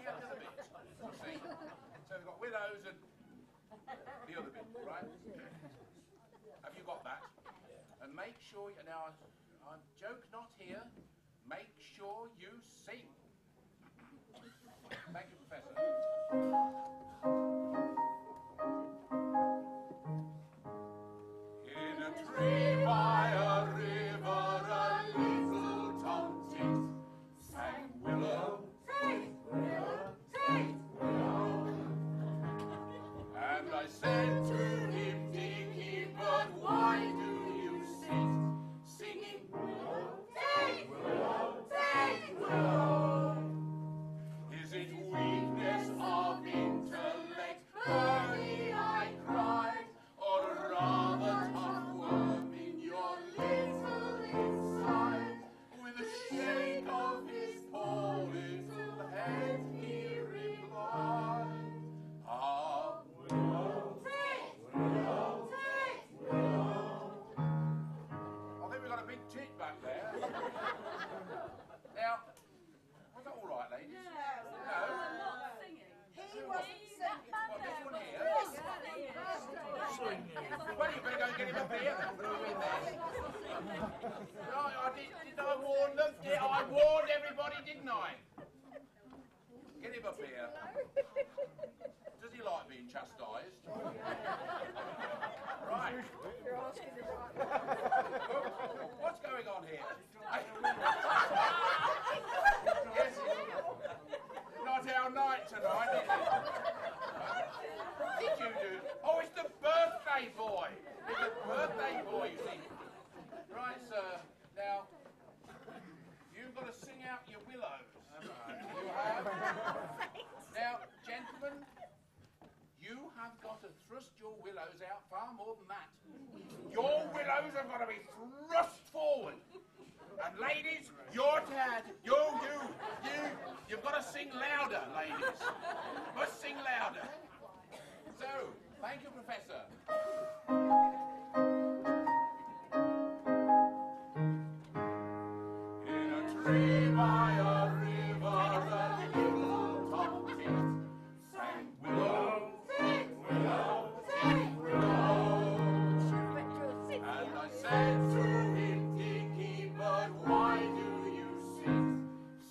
other bit. You see? So we've got willows and the other bit, right? Have you got that? And make sure now, joke not here. Make sure you sing. Thank you, Professor. In a tree by a river, a little tom-tit sang willow, tit, willow, tit, willow. And I said to him, Dicky bird, why do you sit singing willow, tit, willow, tit, willow? Is it weakness of intellect, birdie, I cried, or a rather tough worm in your little inside? With a shake of his poor little head he replied, ah, willow, tit, willow, tit, willow. I think we've got a big tit back there. Now, was that all right, ladies? No. Not singing. He wasn't singing. What, this one here? Well, you better go and get him up here. Throw him in there. Right, did I warn them? I warned everybody, didn't I? Get him up here. Does he like being chastised? Right. You're asking the right. What's going on here? Yes. Not our night tonight, is it? What did you do? Oh, it's the birthday boy. It's the birthday boy, you see. Right, sir. Now, you've got to sing out your willows. You have. Now, gentlemen, you have got to thrust your willows out far more than that. Your willows have got to be thrust forward. And ladies, your turn. You've got to sing louder, ladies. Must sing louder. So, thank you, Professor. In a tree by a river, a little tom-tit sang willow, tit, willow, tit, willow. And I said to him, Dicky bird, why do you sit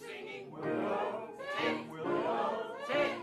singing willow, tit, willow, tit,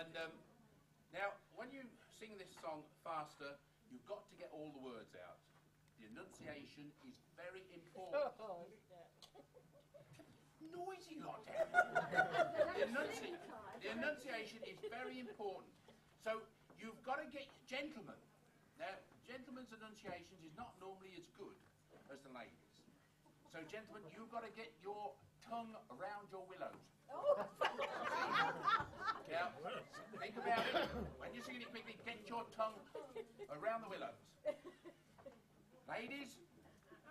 And now, when you sing this song faster, you've got to get all the words out. The enunciation is very important. Noisy lot down. The enunciation is very important. So you've got to get gentlemen. Now, gentlemen's enunciations is not normally as good as the ladies. So, gentlemen, you've got to get your tongue around your willows. Now, think about it. When you're singing it quickly, get your tongue around the willows. Ladies,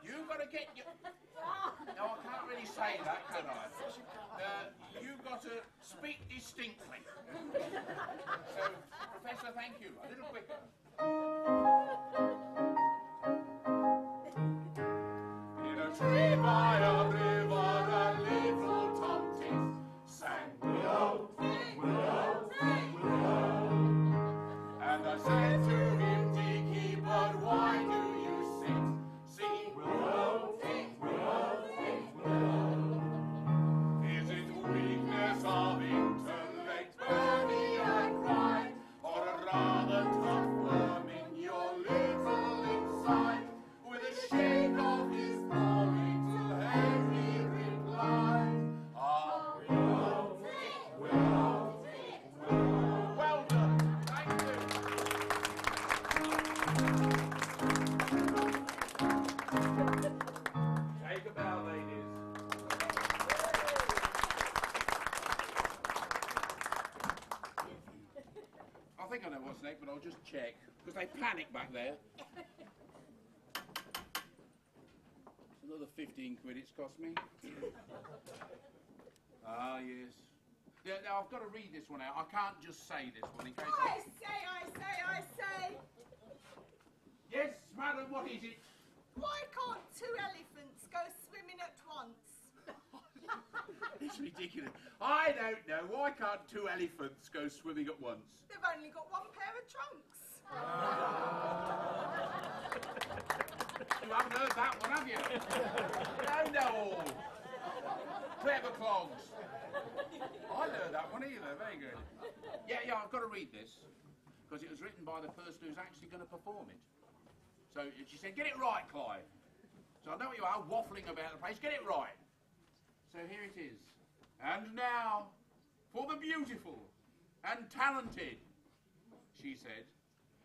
you've got to get your... No, I can't really say that, can I? You've got to speak distinctly. So, Professor, thank you. A little quicker. In a tree by a river, a little tomtit sang willow, willow, willow. And I said to him, Dicky, but why do you sing willow, willow, willow? Is it weakness of intellect, Bernie, I cried, or a rather tough worm in your little inside? With a shake of his poor little head, he replied, ah, willow, willow, willow. Well done, thank you. Take a bow, ladies. I think I know what's next, but I'll just check, because they panic back there. It's another 15 quid it's cost me. Ah, yes. Yeah, now I've got to read this one out. I can't just say this one in case I say. Yes, madam, what is it? Why can't two elephants go swimming at once? It's ridiculous. I don't know. Why can't two elephants go swimming at once? They've only got one pair of trunks. You haven't heard that one, have you? You know all. Clever clogs. I heard that one either. Very good. Yeah, I've got to read this because it was written by the person who's actually going to perform it. So she said, get it right, Clive. So I know what you are, waffling about the place. Get it right. So here it is. And now, for the beautiful and talented, she said,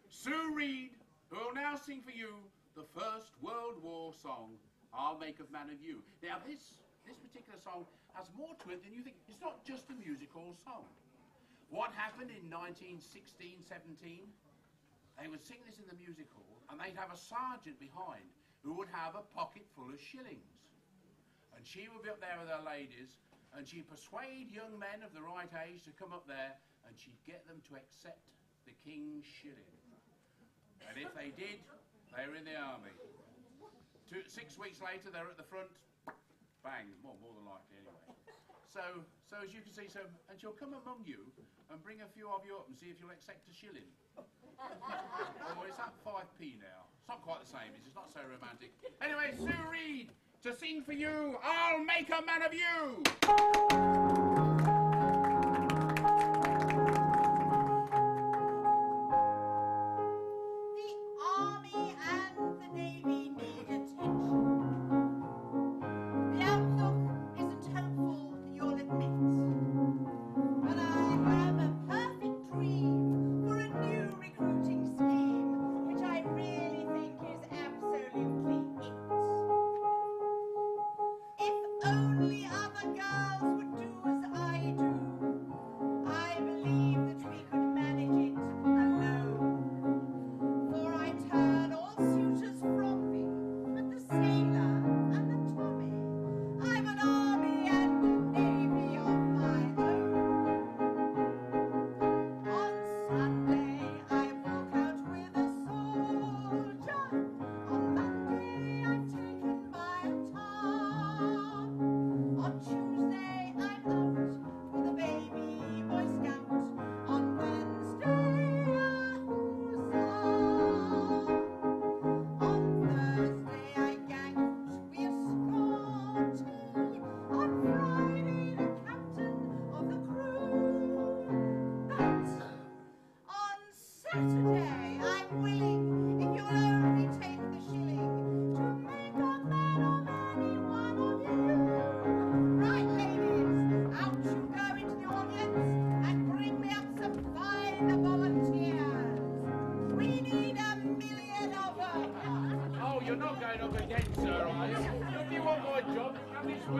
Sue Reed, who will now sing for you the First World War song, I'll Make a Man of You. Now, this particular song has more to it than you think. It's not just a musical song. What happened in 1916-17? They would sing this in the music hall, and they'd have a sergeant behind who would have a pocket full of shillings. And she would be up there with her ladies, and she'd persuade young men of the right age to come up there, and she'd get them to accept the king's shilling. And if they did, they were in the army. 6 weeks later, they're at the front. Bang, more than likely anyway. So as you can see, and she'll come among you and bring a few of you up and see if you'll accept a shilling. Or is that 5p now? It's not quite the same, it's not so romantic. Anyway, Sue Reed, to sing for you, I'll Make a Man of You!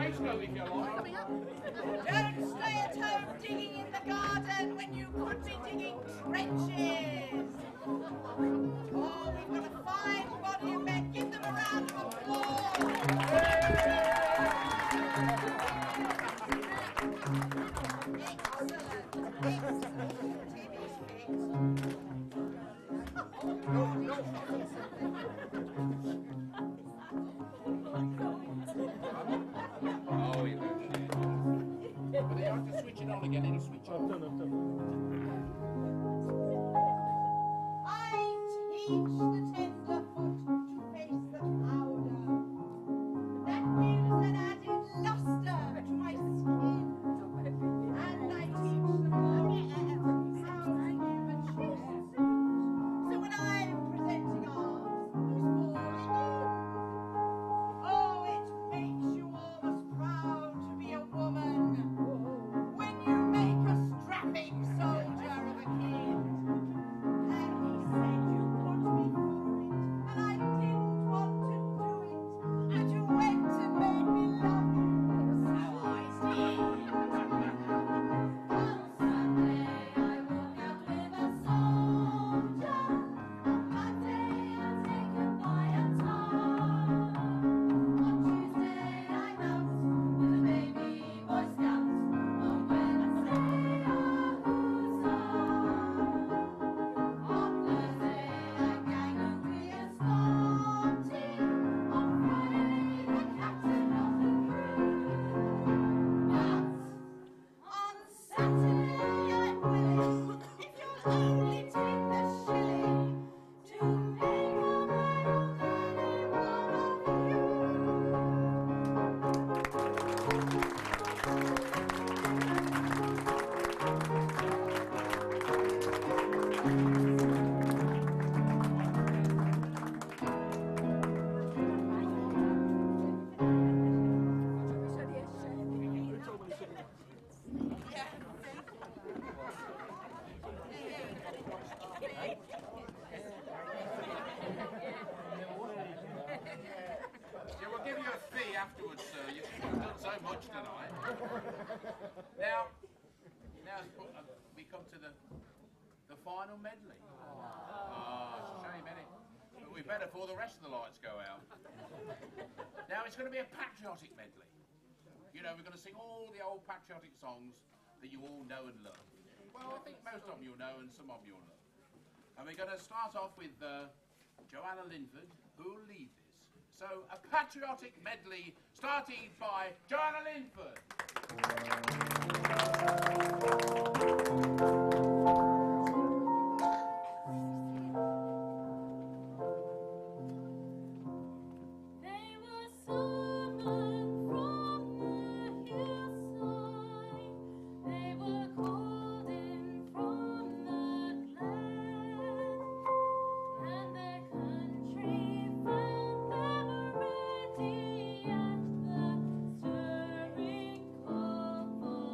waistcoat if you like. Don't stay at home digging in the garden when you could be digging trenches. Oh, we've got a fine body of men. Give them a round of applause. Excellent. TV's fixed. Oh, you know. But you have to switch it on again. It'll switch on. I've done. I teach the tenderfoot to face the powder. That gives an added luster to my skin. And I teach them how to give a chaste suit. So when I'm presenting arms, who's falling in? Oh, it makes you almost proud to be a woman. When you make a strapping soldier of a kid. And he said you put me through it, and I didn't want to do it, and you went and made me love you, so I did. On Sunday I walk out with a soldier, on Monday I'm taken by a tar. On Tuesday I'm out with a baby boy scout, on Wednesday a hussar. On Thursday I'm gang of queer starting, on Friday the captain of the crew. But on Saturday I'm willing, if you'll only take the shilling, to make a man of any one of you. Yeah, we'll give you a fee afterwards, sir. You've done so much tonight. Now we come to the final medley. It's a shame, isn't it? But we better before the rest of the lights go out. Now it's going to be a patriotic medley. You know, we're going to sing all the old patriotic songs that you all know and love. Well, I think most of them you'll know and some of them you'll love. And we're going to start off with Joanna Linford, who will lead this. So, a patriotic medley starting by Joanna Linford. They were summoned from the hillside. They were called in from the glen, and their country found them ready at the stirring call for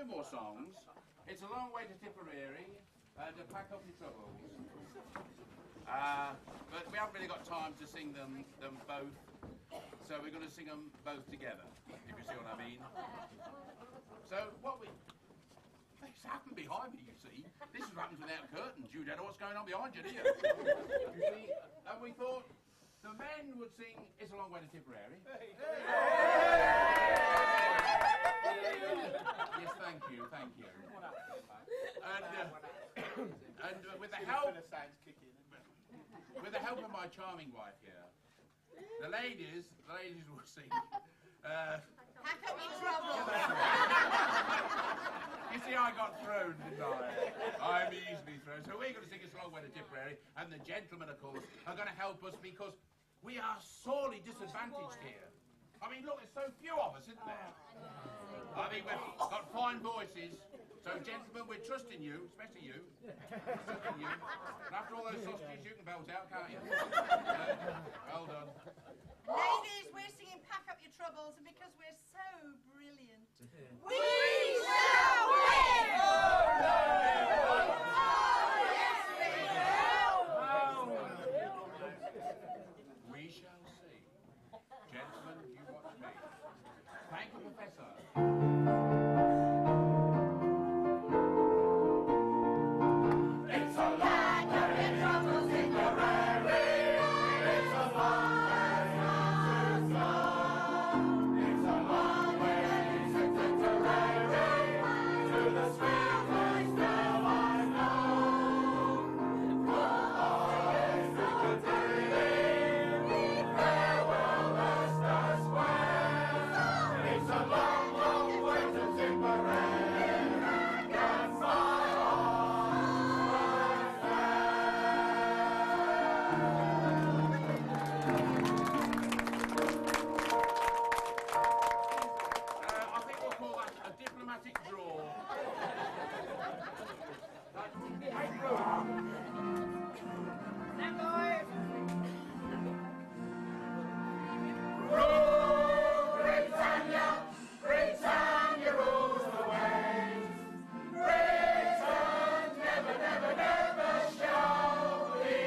two more songs. It's a long way to Tipperary to pack up your troubles. But we haven't really got time to sing them both, so we're going to sing them both together, if you see what I mean. So this happened behind me, you see. This has happened without curtains. You don't know what's going on behind you, do you? You see, and we thought the men would sing It's a Long Way to Tipperary. Yes, thank you. And with the help of my charming wife here, the ladies will sing. Pack up your troubles. You see, I got thrown, didn't I? I'm easily thrown. So we're going to sing It's a Long Way to Tipperary, and the gentlemen, of course, are going to help us because we are sorely disadvantaged here. I mean, look, there's so few of us, isn't there? I mean, we've got fine voices. So, gentlemen, we're trusting you, especially you. Trusting you. And after all those sausages, you can belt out, can't you? Well done. Ladies, we're singing Pack Up Your Troubles, and because we're so brilliant, we shall win! We shall see. Gentlemen, you watch me. Thank you, Professor. It's a long way to troubles in your area. It's a long way to song. It's a long way to Tipperary, to the sweet place now I know. For always we could believe, farewell Leicester Square. It's a long, long way to Tipperary, and my I think we'll call that a diplomatic draw. Rule Britannia, Britannia rules the waves. Britain never, never, never shall be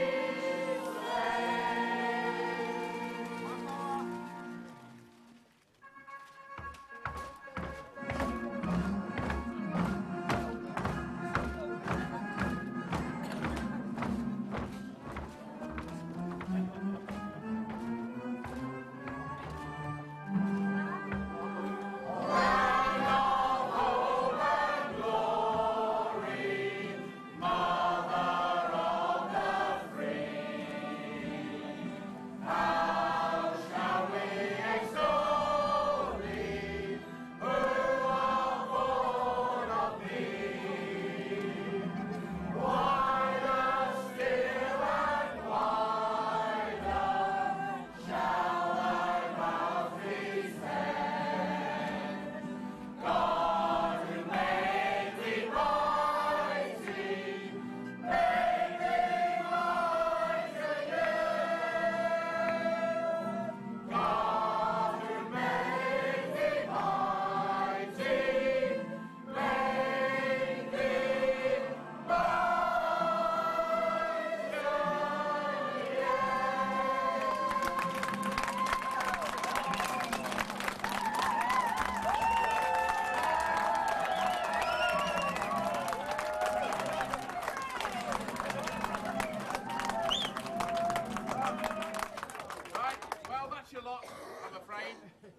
Right, well, that's your lot, I'm afraid.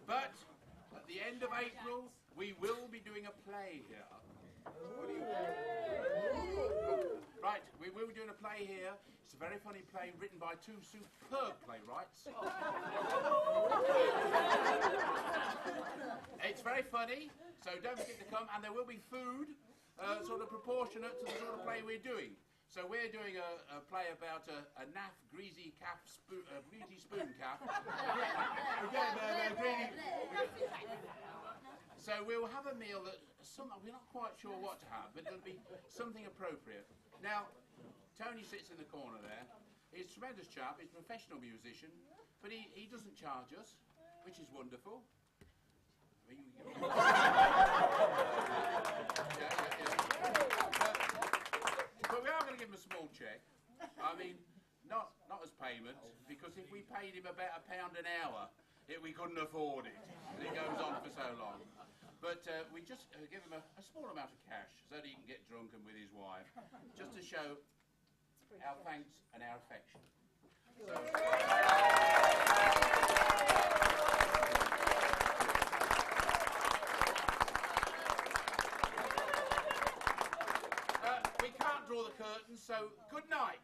But at the end of April, we will be doing a play here. What do you Right, we will be doing a play here. It's a very funny play written by two superb playwrights. It's very funny, so don't forget to come, and there will be food sort of proportionate to the sort of play we're doing. So we're doing a play about a naff, greasy greasy spoon calf. So we'll have a meal that we're not quite sure what to have, but it'll be something appropriate. Now, Tony sits in the corner there. He's a tremendous chap. He's a professional musician, but he doesn't charge us, which is wonderful. I mean, not as payment, because if we paid him about £1 an hour, we couldn't afford it. It goes on for so long. But we just give him a small amount of cash so that he can get drunken with his wife, just to show our thanks and our affection. So, we can't draw the curtains, so good night.